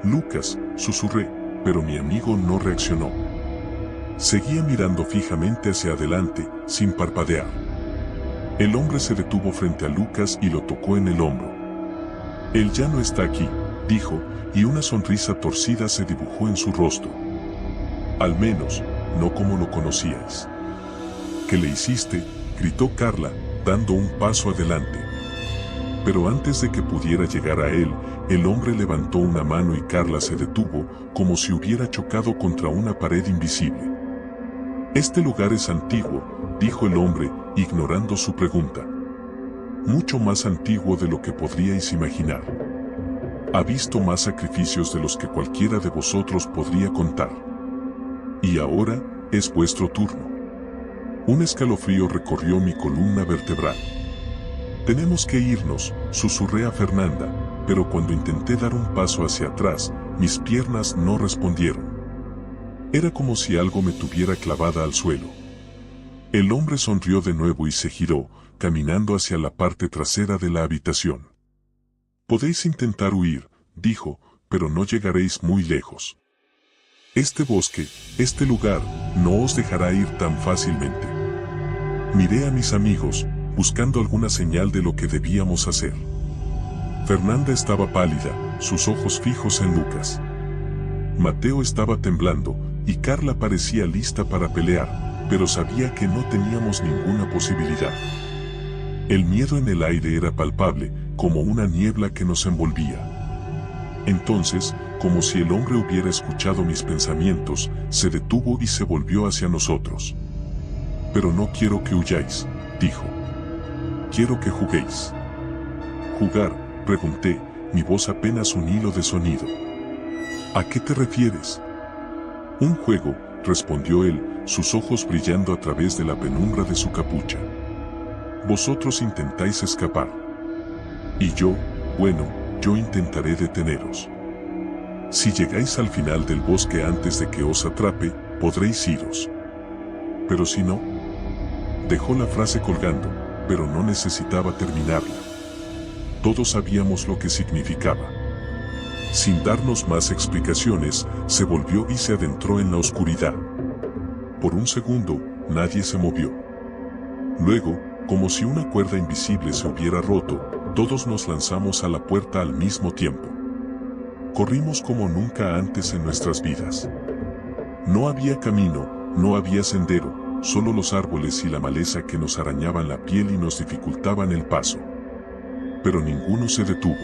«Lucas», susurré, pero mi amigo no reaccionó. Seguía mirando fijamente hacia adelante, sin parpadear. El hombre se detuvo frente a Lucas y lo tocó en el hombro. «Él ya no está aquí», dijo, y una sonrisa torcida se dibujó en su rostro. «Al menos, no como lo conocíais». «¿Qué le hiciste?», gritó Carla, dando un paso adelante. Pero antes de que pudiera llegar a él, el hombre levantó una mano y Carla se detuvo, como si hubiera chocado contra una pared invisible. «Este lugar es antiguo», dijo el hombre, ignorando su pregunta. «Mucho más antiguo de lo que podríais imaginar. Ha visto más sacrificios de los que cualquiera de vosotros podría contar. Y ahora, es vuestro turno». Un escalofrío recorrió mi columna vertebral. «Tenemos que irnos», susurré a Fernanda, pero cuando intenté dar un paso hacia atrás, mis piernas no respondieron. Era como si algo me tuviera clavada al suelo. El hombre sonrió de nuevo y se giró, caminando hacia la parte trasera de la habitación. «Podéis intentar huir», dijo, «pero no llegaréis muy lejos. Este bosque, este lugar, no os dejará ir tan fácilmente». Miré a mis amigos, buscando alguna señal de lo que debíamos hacer. Fernanda estaba pálida, sus ojos fijos en Lucas. Mateo estaba temblando, y Carla parecía lista para pelear, pero sabía que no teníamos ninguna posibilidad. El miedo en el aire era palpable, como una niebla que nos envolvía. Entonces, como si el hombre hubiera escuchado mis pensamientos, se detuvo y se volvió hacia nosotros. «Pero no quiero que huyáis», dijo. «Quiero que juguéis». «¿Jugar?», pregunté, mi voz apenas un hilo de sonido. «¿A qué te refieres?». «Un juego», respondió él, sus ojos brillando a través de la penumbra de su capucha. «Vosotros intentáis escapar. Y yo, bueno, yo intentaré deteneros. Si llegáis al final del bosque antes de que os atrape, podréis iros. Pero si no…». Dejó la frase colgando, pero no necesitaba terminarla. Todos sabíamos lo que significaba. Sin darnos más explicaciones, se volvió y se adentró en la oscuridad. Por un segundo, nadie se movió. Luego, como si una cuerda invisible se hubiera roto, todos nos lanzamos a la puerta al mismo tiempo. Corrimos como nunca antes en nuestras vidas. No había camino, no había sendero, solo los árboles y la maleza que nos arañaban la piel y nos dificultaban el paso. Pero ninguno se detuvo.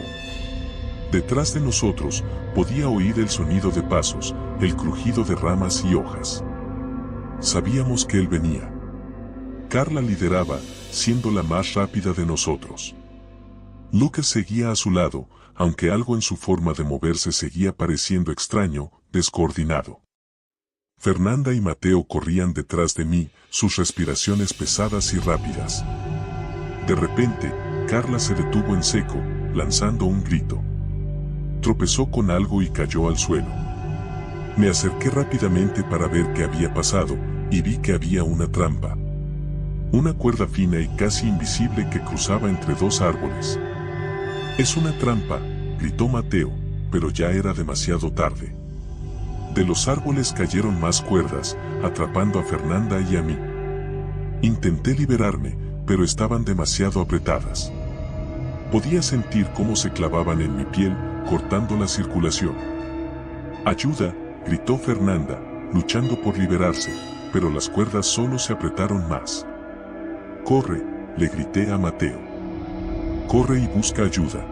Detrás de nosotros, podía oír el sonido de pasos, el crujido de ramas y hojas. Sabíamos que él venía. Carla lideraba, siendo la más rápida de nosotros. Lucas seguía a su lado, aunque algo en su forma de moverse seguía pareciendo extraño, descoordinado. Fernanda y Mateo corrían detrás de mí, sus respiraciones pesadas y rápidas. De repente, Carla se detuvo en seco, lanzando un grito. Tropezó con algo y cayó al suelo. Me acerqué rápidamente para ver qué había pasado, y vi que había una trampa. Una cuerda fina y casi invisible que cruzaba entre dos árboles. «Es una trampa», gritó Mateo, pero ya era demasiado tarde. De los árboles cayeron más cuerdas, atrapando a Fernanda y a mí. Intenté liberarme, pero estaban demasiado apretadas. Podía sentir cómo se clavaban en mi piel, cortando la circulación. «¡Ayuda!», gritó Fernanda, luchando por liberarse, pero las cuerdas solo se apretaron más. «¡Corre!», le grité a Mateo. «Corre y busca ayuda».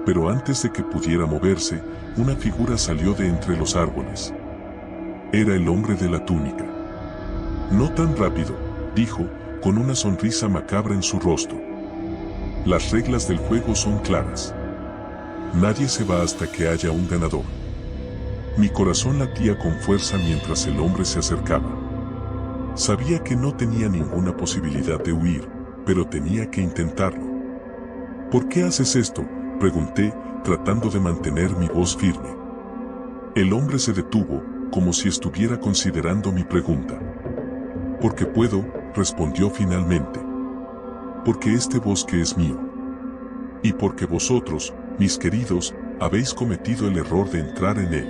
Pero antes de que pudiera moverse, una figura salió de entre los árboles. Era el hombre de la túnica. «No tan rápido», dijo, con una sonrisa macabra en su rostro. «Las reglas del juego son claras. Nadie se va hasta que haya un ganador». Mi corazón latía con fuerza mientras el hombre se acercaba. Sabía que no tenía ninguna posibilidad de huir, pero tenía que intentarlo. «¿Por qué haces esto?», pregunté, tratando de mantener mi voz firme. El hombre se detuvo, como si estuviera considerando mi pregunta. «Porque puedo», respondió finalmente. Porque este bosque es mío. Y porque vosotros, mis queridos, habéis cometido el error de entrar en él.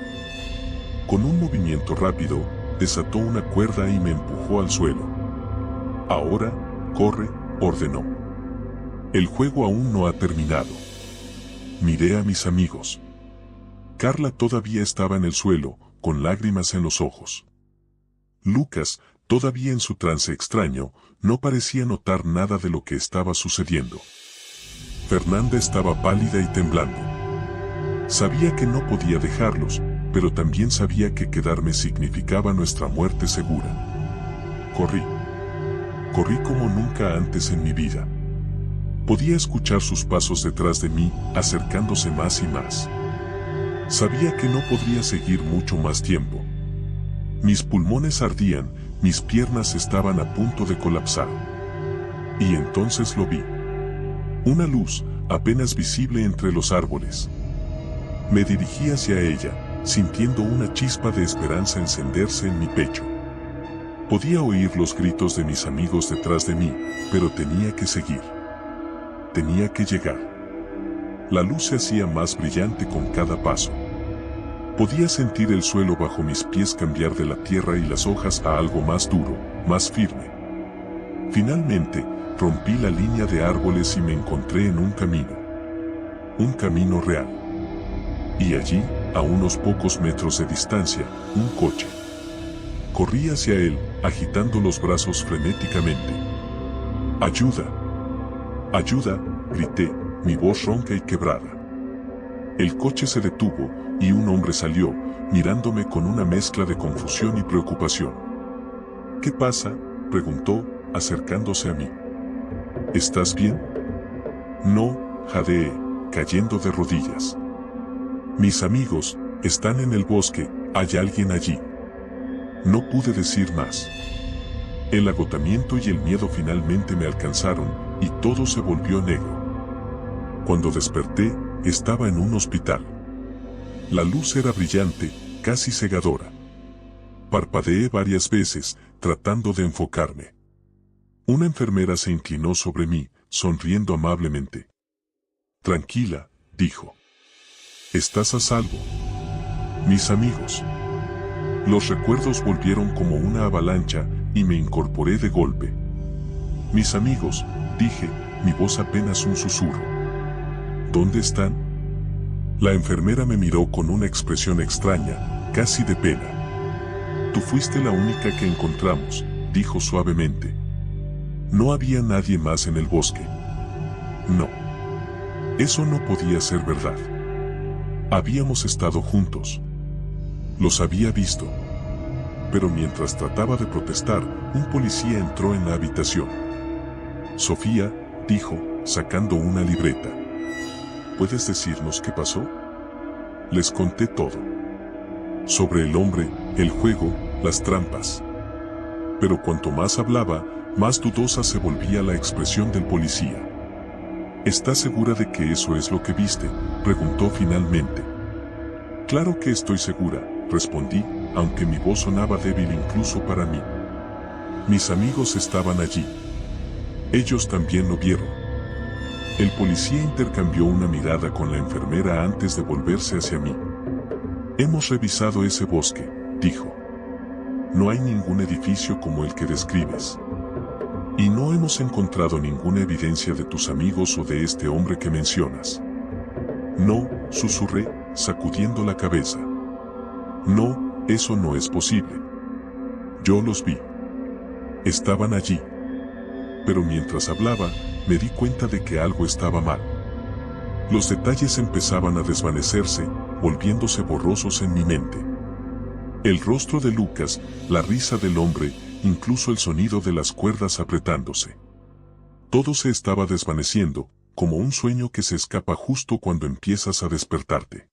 Con un movimiento rápido, desató una cuerda y me empujó al suelo. Ahora, corre, ordenó. El juego aún no ha terminado. Miré a mis amigos. Carla todavía estaba en el suelo, con lágrimas en los ojos. Lucas, todavía en su trance extraño, no parecía notar nada de lo que estaba sucediendo. Fernanda estaba pálida y temblando. Sabía que no podía dejarlos, pero también sabía que quedarme significaba nuestra muerte segura. Corrí. Corrí como nunca antes en mi vida. Podía escuchar sus pasos detrás de mí, acercándose más y más. Sabía que no podría seguir mucho más tiempo. Mis pulmones ardían, mis piernas estaban a punto de colapsar. Y entonces lo vi. Una luz, apenas visible entre los árboles. Me dirigí hacia ella, sintiendo una chispa de esperanza encenderse en mi pecho. Podía oír los gritos de mis amigos detrás de mí, pero tenía que seguir. Tenía que llegar. La luz se hacía más brillante con cada paso. Podía sentir el suelo bajo mis pies cambiar de la tierra y las hojas a algo más duro, más firme. Finalmente, rompí la línea de árboles y me encontré en un camino. Un camino real. Y allí, a unos pocos metros de distancia, un coche. Corrí hacia él, agitando los brazos frenéticamente. ¡Ayuda! ¡Ayuda!, grité, mi voz ronca y quebrada. El coche se detuvo, y un hombre salió, mirándome con una mezcla de confusión y preocupación. ¿Qué pasa?, preguntó, acercándose a mí. ¿Estás bien? No, jadeé, cayendo de rodillas. Mis amigos, están en el bosque, hay alguien allí. No pude decir más. El agotamiento y el miedo finalmente me alcanzaron, y todo se volvió negro. Cuando desperté, estaba en un hospital. La luz era brillante, casi cegadora. Parpadeé varias veces, tratando de enfocarme. Una enfermera se inclinó sobre mí, sonriendo amablemente. Tranquila, dijo. Estás a salvo. Mis amigos. Los recuerdos volvieron como una avalancha, y me incorporé de golpe. Mis amigos, dije, mi voz apenas un susurro. ¿Dónde están? La enfermera me miró con una expresión extraña, casi de pena. Tú fuiste la única que encontramos, dijo suavemente. No había nadie más en el bosque. No. Eso no podía ser verdad. Habíamos estado juntos. Los había visto. Pero mientras trataba de protestar, un policía entró en la habitación. Sofía, dijo, sacando una libreta. ¿Puedes decirnos qué pasó? Les conté todo. Sobre el hombre, el juego, las trampas. Pero cuanto más hablaba, más dudosa se volvía la expresión del policía. ¿Estás segura de que eso es lo que viste?, preguntó finalmente. Claro que estoy segura, respondí, aunque mi voz sonaba débil incluso para mí. Mis amigos estaban allí. Ellos también lo vieron. El policía intercambió una mirada con la enfermera antes de volverse hacia mí. Hemos revisado ese bosque, dijo. No hay ningún edificio como el que describes. Y no hemos encontrado ninguna evidencia de tus amigos o de este hombre que mencionas. No, susurré, sacudiendo la cabeza. No, eso no es posible. Yo los vi. Estaban allí. Pero mientras hablaba, me di cuenta de que algo estaba mal. Los detalles empezaban a desvanecerse, volviéndose borrosos en mi mente. El rostro de Lucas, la risa del hombre, incluso el sonido de las cuerdas apretándose. Todo se estaba desvaneciendo, como un sueño que se escapa justo cuando empiezas a despertarte.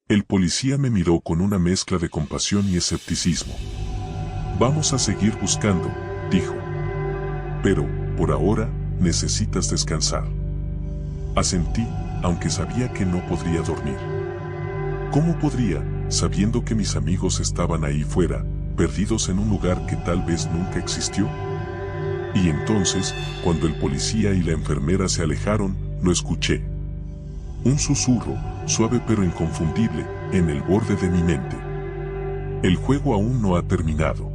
El policía me miró con una mezcla de compasión y escepticismo. Vamos a seguir buscando, dijo. Pero, por ahora, necesitas descansar. Asentí, aunque sabía que no podría dormir. ¿Cómo podría, sabiendo que mis amigos estaban ahí fuera, perdidos en un lugar que tal vez nunca existió? Y entonces, cuando el policía y la enfermera se alejaron, lo escuché. Un susurro, suave pero inconfundible, en el borde de mi mente. El juego aún no ha terminado.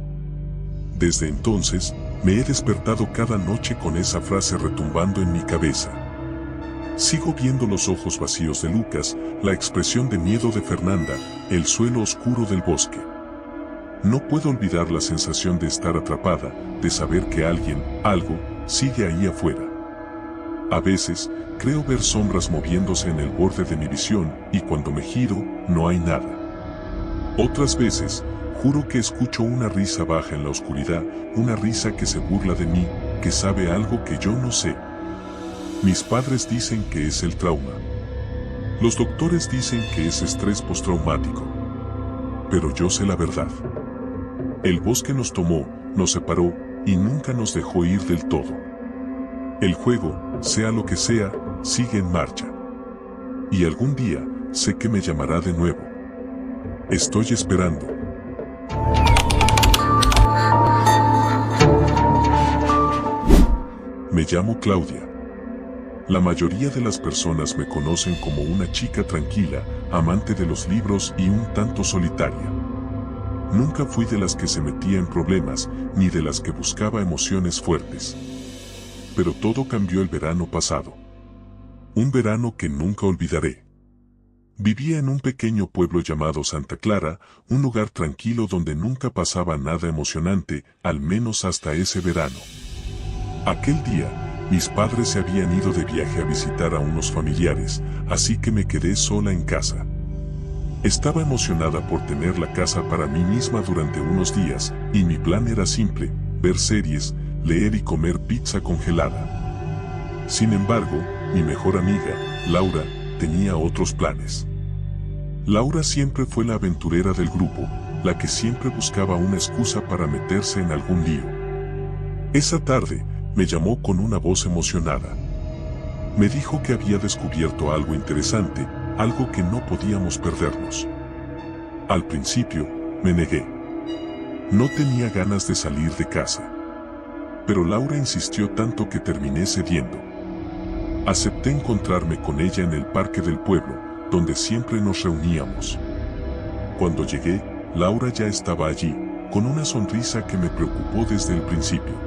Desde entonces, me he despertado cada noche con esa frase retumbando en mi cabeza. Sigo viendo los ojos vacíos de Lucas, la expresión de miedo de Fernanda, el suelo oscuro del bosque. No puedo olvidar la sensación de estar atrapada, de saber que alguien, algo, sigue ahí afuera. A veces, creo ver sombras moviéndose en el borde de mi visión, y cuando me giro, no hay nada. Otras veces, juro que escucho una risa baja en la oscuridad, una risa que se burla de mí, que sabe algo que yo no sé. Mis padres dicen que es el trauma. Los doctores dicen que es estrés postraumático. Pero yo sé la verdad. El bosque nos tomó, nos separó, y nunca nos dejó ir del todo. El juego, sea lo que sea, sigue en marcha. Y algún día, sé que me llamará de nuevo. Estoy esperando. Me llamo Claudia. La mayoría de las personas me conocen como una chica tranquila, amante de los libros y un tanto solitaria. Nunca fui de las que se metía en problemas, ni de las que buscaba emociones fuertes. Pero todo cambió el verano pasado. Un verano que nunca olvidaré. Vivía en un pequeño pueblo llamado Santa Clara, un lugar tranquilo donde nunca pasaba nada emocionante, al menos hasta ese verano. Aquel día, mis padres se habían ido de viaje a visitar a unos familiares, así que me quedé sola en casa. Estaba emocionada por tener la casa para mí misma durante unos días, y mi plan era simple: ver series, leer y comer pizza congelada. Sin embargo, mi mejor amiga, Laura, tenía otros planes. Laura siempre fue la aventurera del grupo, la que siempre buscaba una excusa para meterse en algún lío. Esa tarde, me llamó con una voz emocionada. Me dijo que había descubierto algo interesante, algo que no podíamos perdernos. Al principio, me negué. No tenía ganas de salir de casa. Pero Laura insistió tanto que terminé cediendo. Acepté encontrarme con ella en el parque del pueblo, donde siempre nos reuníamos. Cuando llegué, Laura ya estaba allí, con una sonrisa que me preocupó desde el principio.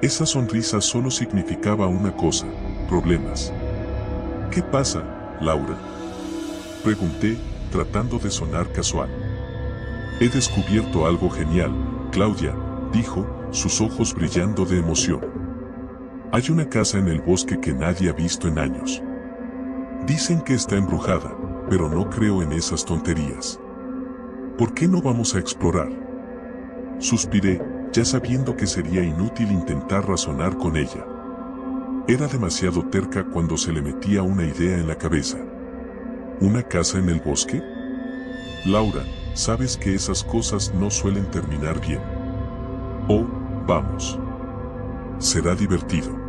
Esa sonrisa solo significaba una cosa: problemas. ¿Qué pasa, Laura?, pregunté, tratando de sonar casual. He descubierto algo genial, Claudia, dijo, sus ojos brillando de emoción. Hay una casa en el bosque que nadie ha visto en años. Dicen que está embrujada, pero no creo en esas tonterías. ¿Por qué no vamos a explorar? Suspiré, ya sabiendo que sería inútil intentar razonar con ella. Era demasiado terca cuando se le metía una idea en la cabeza. ¿Una casa en el bosque? Laura, sabes que esas cosas no suelen terminar bien. Oh, vamos. Será divertido.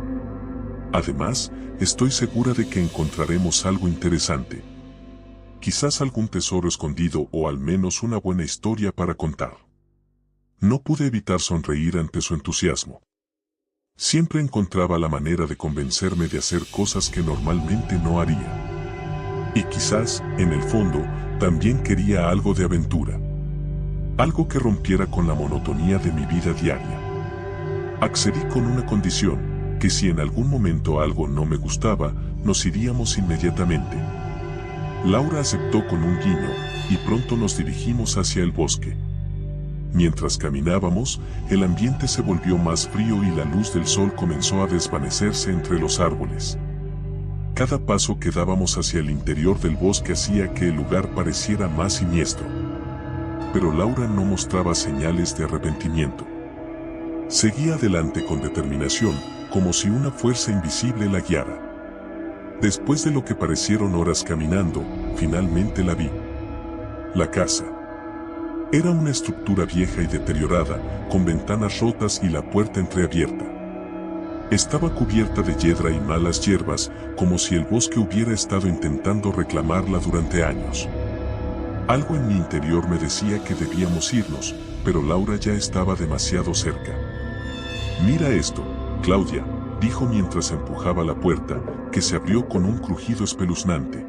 Además, estoy segura de que encontraremos algo interesante. Quizás algún tesoro escondido o al menos una buena historia para contar. No pude evitar sonreír ante su entusiasmo. Siempre encontraba la manera de convencerme de hacer cosas que normalmente no haría. Y quizás, en el fondo, también quería algo de aventura. Algo que rompiera con la monotonía de mi vida diaria. Accedí con una condición: que si en algún momento algo no me gustaba, nos iríamos inmediatamente. Laura aceptó con un guiño, y pronto nos dirigimos hacia el bosque. Mientras caminábamos, el ambiente se volvió más frío y la luz del sol comenzó a desvanecerse entre los árboles. Cada paso que dábamos hacia el interior del bosque hacía que el lugar pareciera más siniestro. Pero Laura no mostraba señales de arrepentimiento. Seguía adelante con determinación, como si una fuerza invisible la guiara. Después de lo que parecieron horas caminando, finalmente la vi. La casa. Era una estructura vieja y deteriorada, con ventanas rotas y la puerta entreabierta. Estaba cubierta de hiedra y malas hierbas, como si el bosque hubiera estado intentando reclamarla durante años. Algo en mi interior me decía que debíamos irnos, pero Laura ya estaba demasiado cerca. Mira esto, Claudia, dijo mientras empujaba la puerta, que se abrió con un crujido espeluznante.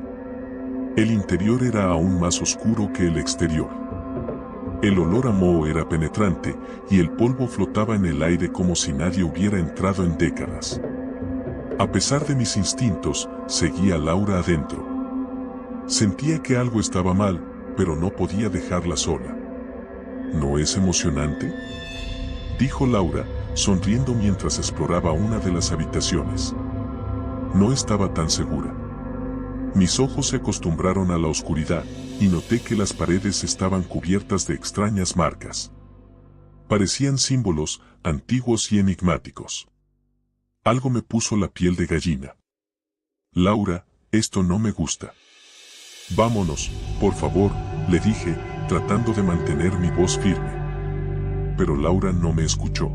El interior era aún más oscuro que el exterior. El olor a moho era penetrante y el polvo flotaba en el aire como si nadie hubiera entrado en décadas. A pesar de mis instintos, seguía a Laura adentro. Sentía que algo estaba mal, pero no podía dejarla sola. ¿No es emocionante?, dijo Laura, sonriendo mientras exploraba una de las habitaciones. No estaba tan segura. Mis ojos se acostumbraron a la oscuridad y noté que las paredes estaban cubiertas de extrañas marcas. Parecían símbolos antiguos y enigmáticos. Algo me puso la piel de gallina. Laura, esto no me gusta. Vámonos, por favor, le dije, tratando de mantener mi voz firme. Pero Laura no me escuchó.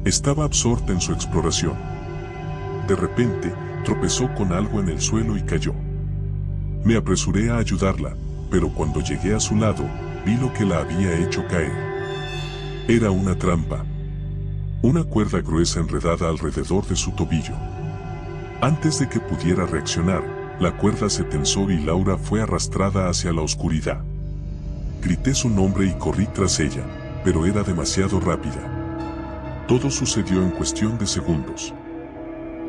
Estaba absorta en su exploración. De repente, tropezó con algo en el suelo y cayó. Me apresuré a ayudarla, pero cuando llegué a su lado, vi lo que la había hecho caer. Era una trampa. Una cuerda gruesa enredada alrededor de su tobillo. Antes de que pudiera reaccionar, la cuerda se tensó y Laura fue arrastrada hacia la oscuridad. Grité su nombre y corrí tras ella, pero era demasiado rápida. Todo sucedió en cuestión de segundos.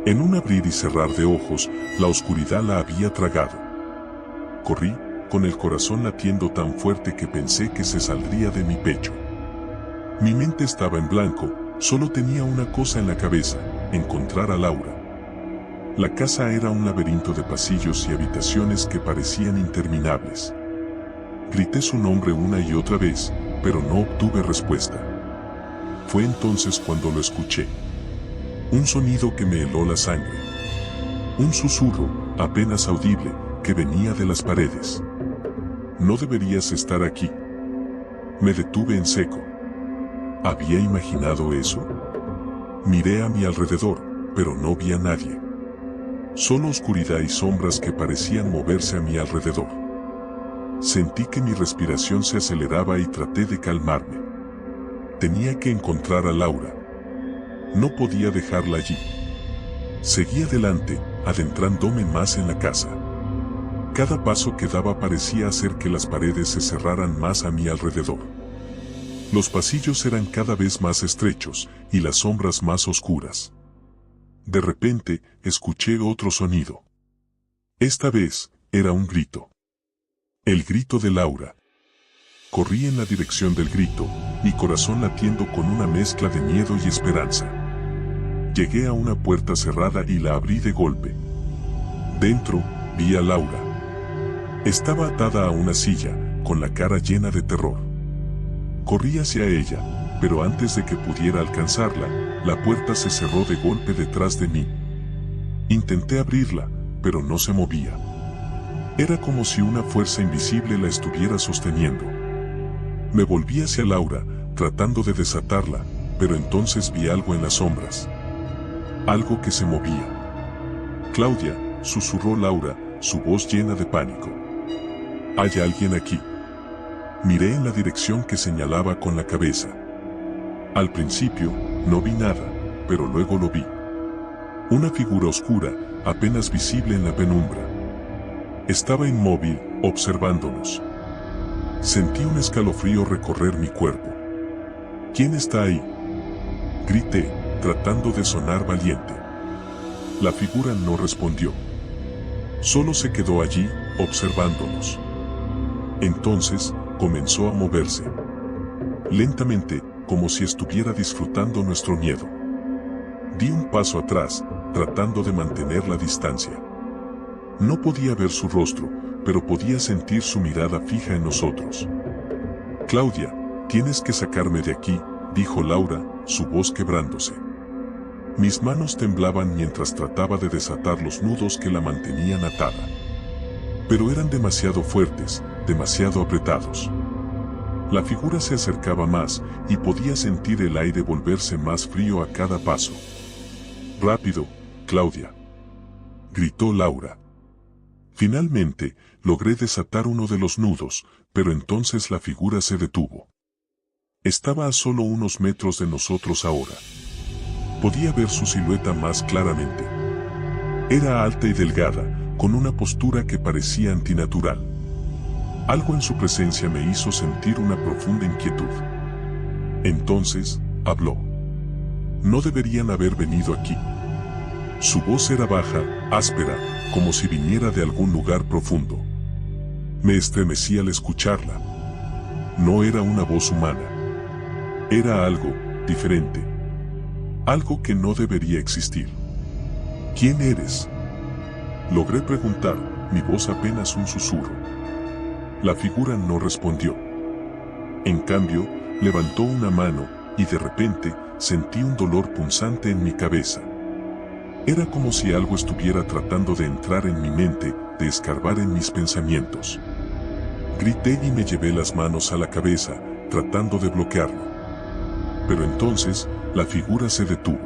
En un abrir y cerrar de ojos, la oscuridad la había tragado. Corrí, con el corazón latiendo tan fuerte que pensé que se saldría de mi pecho. Mi mente estaba en blanco, solo tenía una cosa en la cabeza: encontrar a Laura. La casa era un laberinto de pasillos y habitaciones que parecían interminables. Grité su nombre una y otra vez, pero no obtuve respuesta. Fue entonces cuando lo escuché. Un sonido que me heló la sangre. Un susurro, apenas audible, que venía de las paredes. No deberías estar aquí. Me detuve en seco. ¿Había imaginado eso? Miré a mi alrededor, pero no vi a nadie. Solo oscuridad y sombras que parecían moverse a mi alrededor. Sentí que mi respiración se aceleraba y traté de calmarme. Tenía que encontrar a Laura. No podía dejarla allí. Seguí adelante, adentrándome más en la casa. Cada paso que daba parecía hacer que las paredes se cerraran más a mi alrededor. Los pasillos eran cada vez más estrechos y las sombras más oscuras. De repente, escuché otro sonido. Esta vez, era un grito. El grito de Laura. Corrí en la dirección del grito, mi corazón latiendo con una mezcla de miedo y esperanza. Llegué a una puerta cerrada y la abrí de golpe. Dentro, vi a Laura. Estaba atada a una silla, con la cara llena de terror. Corrí hacia ella, pero antes de que pudiera alcanzarla, la puerta se cerró de golpe detrás de mí. Intenté abrirla, pero no se movía. Era como si una fuerza invisible la estuviera sosteniendo. Me volví hacia Laura, tratando de desatarla, pero entonces vi algo en las sombras. Algo que se movía. Claudia, susurró Laura, su voz llena de pánico. ¿Hay alguien aquí? Miré en la dirección que señalaba con la cabeza. Al principio, no vi nada, pero luego lo vi. Una figura oscura, apenas visible en la penumbra. Estaba inmóvil, observándonos. Sentí un escalofrío recorrer mi cuerpo. ¿Quién está ahí?, grité, tratando de sonar valiente. La figura no respondió. Solo se quedó allí, observándonos. Entonces, comenzó a moverse. Lentamente, como si estuviera disfrutando nuestro miedo. Di un paso atrás, tratando de mantener la distancia. No podía ver su rostro, pero podía sentir su mirada fija en nosotros. Claudia, tienes que sacarme de aquí, dijo Laura, su voz quebrándose. Mis manos temblaban mientras trataba de desatar los nudos que la mantenían atada. Pero eran demasiado fuertes, demasiado apretados. La figura se acercaba más, y podía sentir el aire volverse más frío a cada paso. «Rápido, Claudia», gritó Laura. Finalmente, logré desatar uno de los nudos, pero entonces la figura se detuvo. Estaba a solo unos metros de nosotros ahora. Podía ver su silueta más claramente. Era alta y delgada, con una postura que parecía antinatural. Algo en su presencia me hizo sentir una profunda inquietud. Entonces, habló. No deberían haber venido aquí. Su voz era baja, áspera, como si viniera de algún lugar profundo. Me estremecí al escucharla. No era una voz humana. Era algo diferente. Algo que no debería existir. ¿Quién eres? Logré preguntar, mi voz apenas un susurro. La figura no respondió. En cambio, levantó una mano y de repente sentí un dolor punzante en mi cabeza. Era como si algo estuviera tratando de entrar en mi mente, de escarbar en mis pensamientos. Grité y me llevé las manos a la cabeza, tratando de bloquearlo. Pero entonces, la figura se detuvo.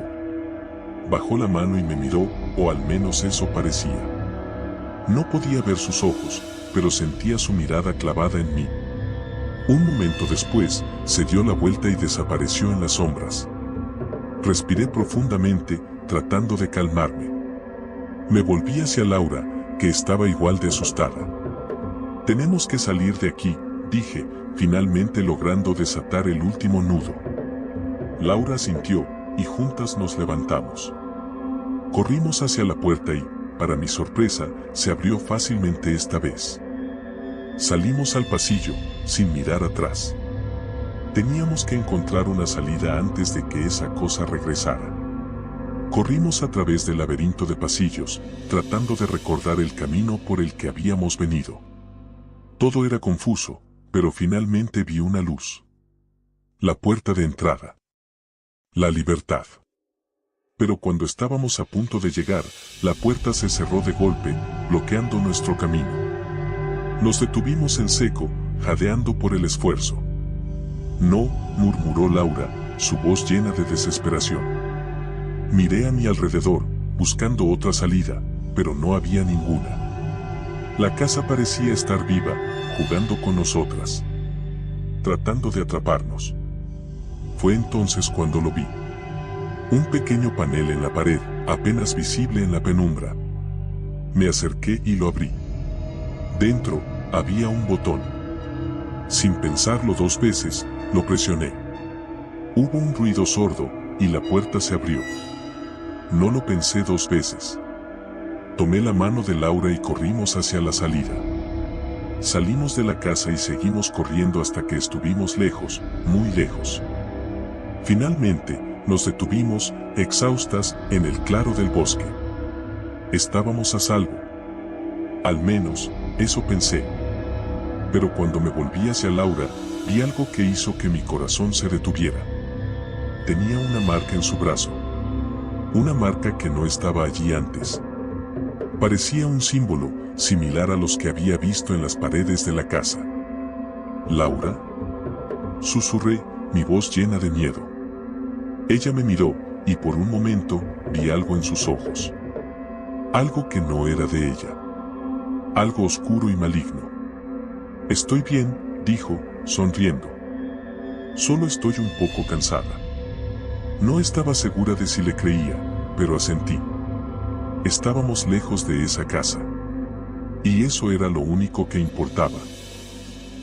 Bajó la mano y me miró, o al menos eso parecía. No podía ver sus ojos, pero sentía su mirada clavada en mí. Un momento después, se dio la vuelta y desapareció en las sombras. Respiré profundamente, tratando de calmarme. Me volví hacia Laura, que estaba igual de asustada. Tenemos que salir de aquí, dije, finalmente logrando desatar el último nudo. Laura asintió, y juntas nos levantamos. Corrimos hacia la puerta y, para mi sorpresa, se abrió fácilmente esta vez. Salimos al pasillo, sin mirar atrás. Teníamos que encontrar una salida antes de que esa cosa regresara. Corrimos a través del laberinto de pasillos, tratando de recordar el camino por el que habíamos venido. Todo era confuso, pero finalmente vi una luz. La puerta de entrada. La libertad. Pero cuando estábamos a punto de llegar, la puerta se cerró de golpe, bloqueando nuestro camino. Nos detuvimos en seco, jadeando por el esfuerzo. No, murmuró Laura, su voz llena de desesperación. Miré a mi alrededor, buscando otra salida, pero no había ninguna. La casa parecía estar viva, jugando con nosotras, tratando de atraparnos. Fue entonces cuando lo vi. Un pequeño panel en la pared, apenas visible en la penumbra. Me acerqué y lo abrí. Dentro, había un botón. Sin pensarlo 2 veces, lo presioné. Hubo un ruido sordo, y la puerta se abrió. No lo pensé 2 veces. Tomé la mano de Laura y corrimos hacia la salida. Salimos de la casa y seguimos corriendo hasta que estuvimos lejos, muy lejos. Finalmente, nos detuvimos, exhaustas, en el claro del bosque. Estábamos a salvo. Al menos, eso pensé. Pero cuando me volví hacia Laura, vi algo que hizo que mi corazón se detuviera. Tenía una marca en su brazo. Una marca que no estaba allí antes. Parecía un símbolo, similar a los que había visto en las paredes de la casa. ¿Laura? Susurré, mi voz llena de miedo. Ella me miró, y por un momento, vi algo en sus ojos. Algo que no era de ella. Algo oscuro y maligno. Estoy bien, dijo, sonriendo. Solo estoy un poco cansada. No estaba segura de si le creía, pero asentí. Estábamos lejos de esa casa. Y eso era lo único que importaba.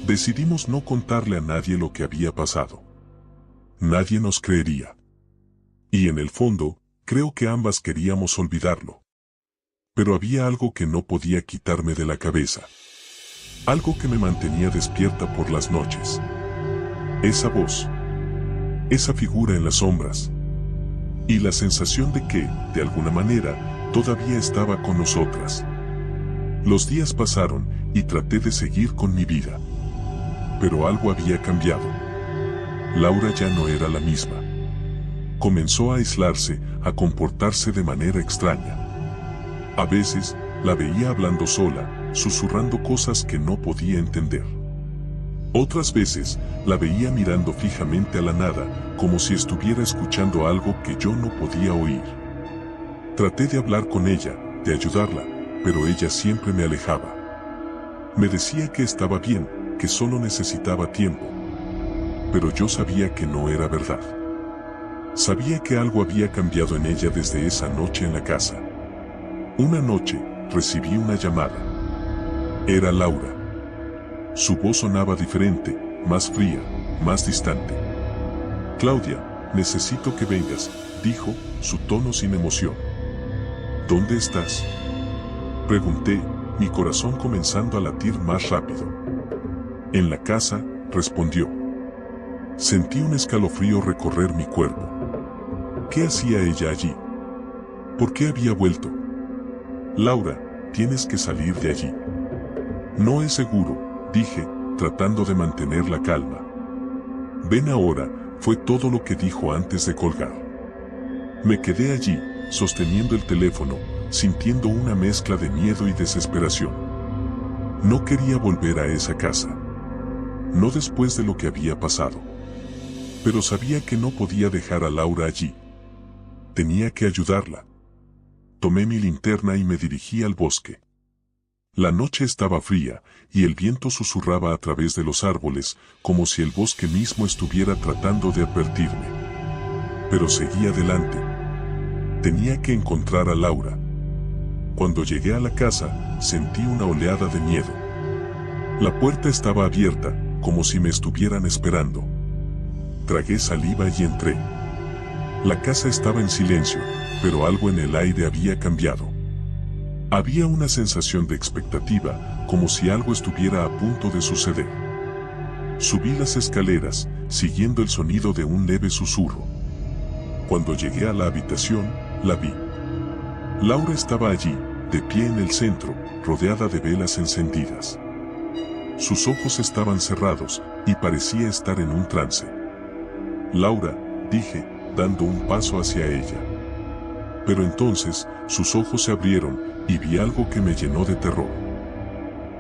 Decidimos no contarle a nadie lo que había pasado. Nadie nos creería. Y en el fondo, creo que ambas queríamos olvidarlo. Pero había algo que no podía quitarme de la cabeza. Algo que me mantenía despierta por las noches. Esa voz. Esa figura en las sombras. Y la sensación de que, de alguna manera, todavía estaba con nosotras. Los días pasaron, y traté de seguir con mi vida. Pero algo había cambiado. Laura ya no era la misma. Comenzó a aislarse, a comportarse de manera extraña. A veces, la veía hablando sola, susurrando cosas que no podía entender. Otras veces, la veía mirando fijamente a la nada, como si estuviera escuchando algo que yo no podía oír. Traté de hablar con ella, de ayudarla, pero ella siempre me alejaba. Me decía que estaba bien, que solo necesitaba tiempo. Pero yo sabía que no era verdad. Sabía que algo había cambiado en ella desde esa noche en la casa. Una noche, recibí una llamada. Era Laura. Su voz sonaba diferente, más fría, más distante. Claudia, necesito que vengas, dijo, su tono sin emoción. ¿Dónde estás? Pregunté, mi corazón comenzando a latir más rápido. En la casa, respondió. Sentí un escalofrío recorrer mi cuerpo. ¿Qué hacía ella allí? ¿Por qué había vuelto? Laura, tienes que salir de allí. No es seguro, dije, tratando de mantener la calma. Ven ahora, fue todo lo que dijo antes de colgar. Me quedé allí, sosteniendo el teléfono, sintiendo una mezcla de miedo y desesperación. No quería volver a esa casa. No después de lo que había pasado. Pero sabía que no podía dejar a Laura allí. Tenía que ayudarla. Tomé mi linterna y me dirigí al bosque. La noche estaba fría, y el viento susurraba a través de los árboles, como si el bosque mismo estuviera tratando de advertirme. Pero seguí adelante. Tenía que encontrar a Laura. Cuando llegué a la casa, sentí una oleada de miedo. La puerta estaba abierta, como si me estuvieran esperando. Tragué saliva y entré. La casa estaba en silencio, pero algo en el aire había cambiado. Había una sensación de expectativa, como si algo estuviera a punto de suceder. Subí las escaleras, siguiendo el sonido de un leve susurro. Cuando llegué a la habitación, la vi. Laura estaba allí, de pie en el centro, rodeada de velas encendidas. Sus ojos estaban cerrados, y parecía estar en un trance. Laura, dije, dando un paso hacia ella. Pero entonces, sus ojos se abrieron, y vi algo que me llenó de terror.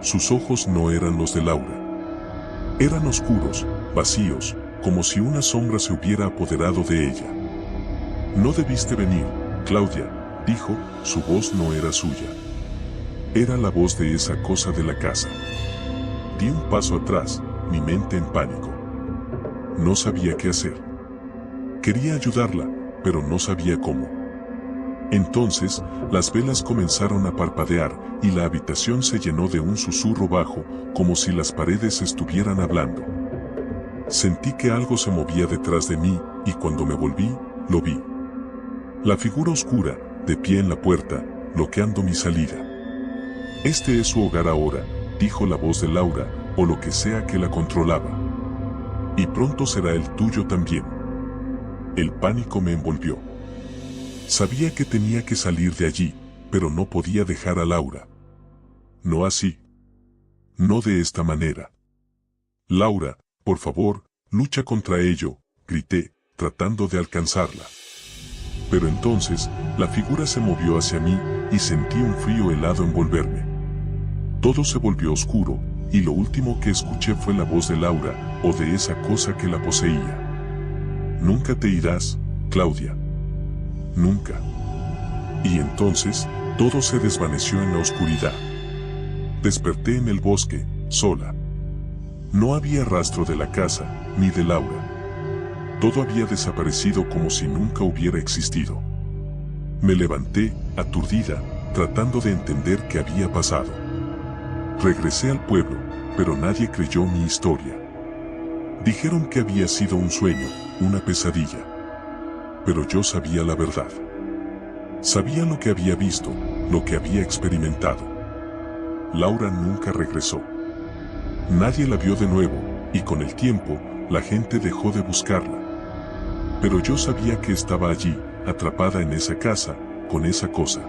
Sus ojos no eran los de Laura. Eran oscuros, vacíos, como si una sombra se hubiera apoderado de ella. No debiste venir, Claudia, dijo, su voz no era suya. Era la voz de esa cosa de la casa. Di un paso atrás, mi mente en pánico. No sabía qué hacer. Quería ayudarla, pero no sabía cómo. Entonces, las velas comenzaron a parpadear, y la habitación se llenó de un susurro bajo, como si las paredes estuvieran hablando. Sentí que algo se movía detrás de mí, y cuando me volví, lo vi. La figura oscura, de pie en la puerta, bloqueando mi salida. Este es su hogar ahora, dijo la voz de Laura, o lo que sea que la controlaba. Y pronto será el tuyo también. El pánico me envolvió. Sabía que tenía que salir de allí, pero no podía dejar a Laura. No así. No de esta manera. Laura, por favor, lucha contra ello, grité, tratando de alcanzarla. Pero entonces, la figura se movió hacia mí, y sentí un frío helado envolverme. Todo se volvió oscuro, y lo último que escuché fue la voz de Laura, o de esa cosa que la poseía. Nunca te irás, Claudia. Nunca. Y entonces, todo se desvaneció en la oscuridad. Desperté en el bosque, sola. No había rastro de la casa, ni de Laura. Todo había desaparecido como si nunca hubiera existido. Me levanté, aturdida, tratando de entender qué había pasado. Regresé al pueblo, pero nadie creyó mi historia. Dijeron que había sido un sueño, una pesadilla. Pero yo sabía la verdad. Sabía lo que había visto, lo que había experimentado. Laura nunca regresó. Nadie la vio de nuevo, y con el tiempo, la gente dejó de buscarla. Pero yo sabía que estaba allí, atrapada en esa casa, con esa cosa.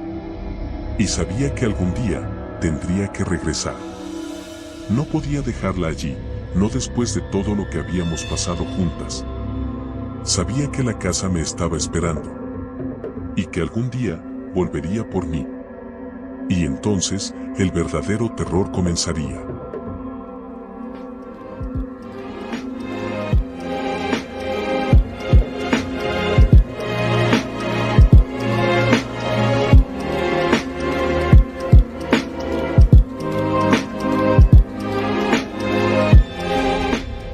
Y sabía que algún día, tendría que regresar. No podía dejarla allí, no después de todo lo que habíamos pasado juntas. Sabía que la casa me estaba esperando. Y que algún día, volvería por mí. Y entonces, el verdadero terror comenzaría.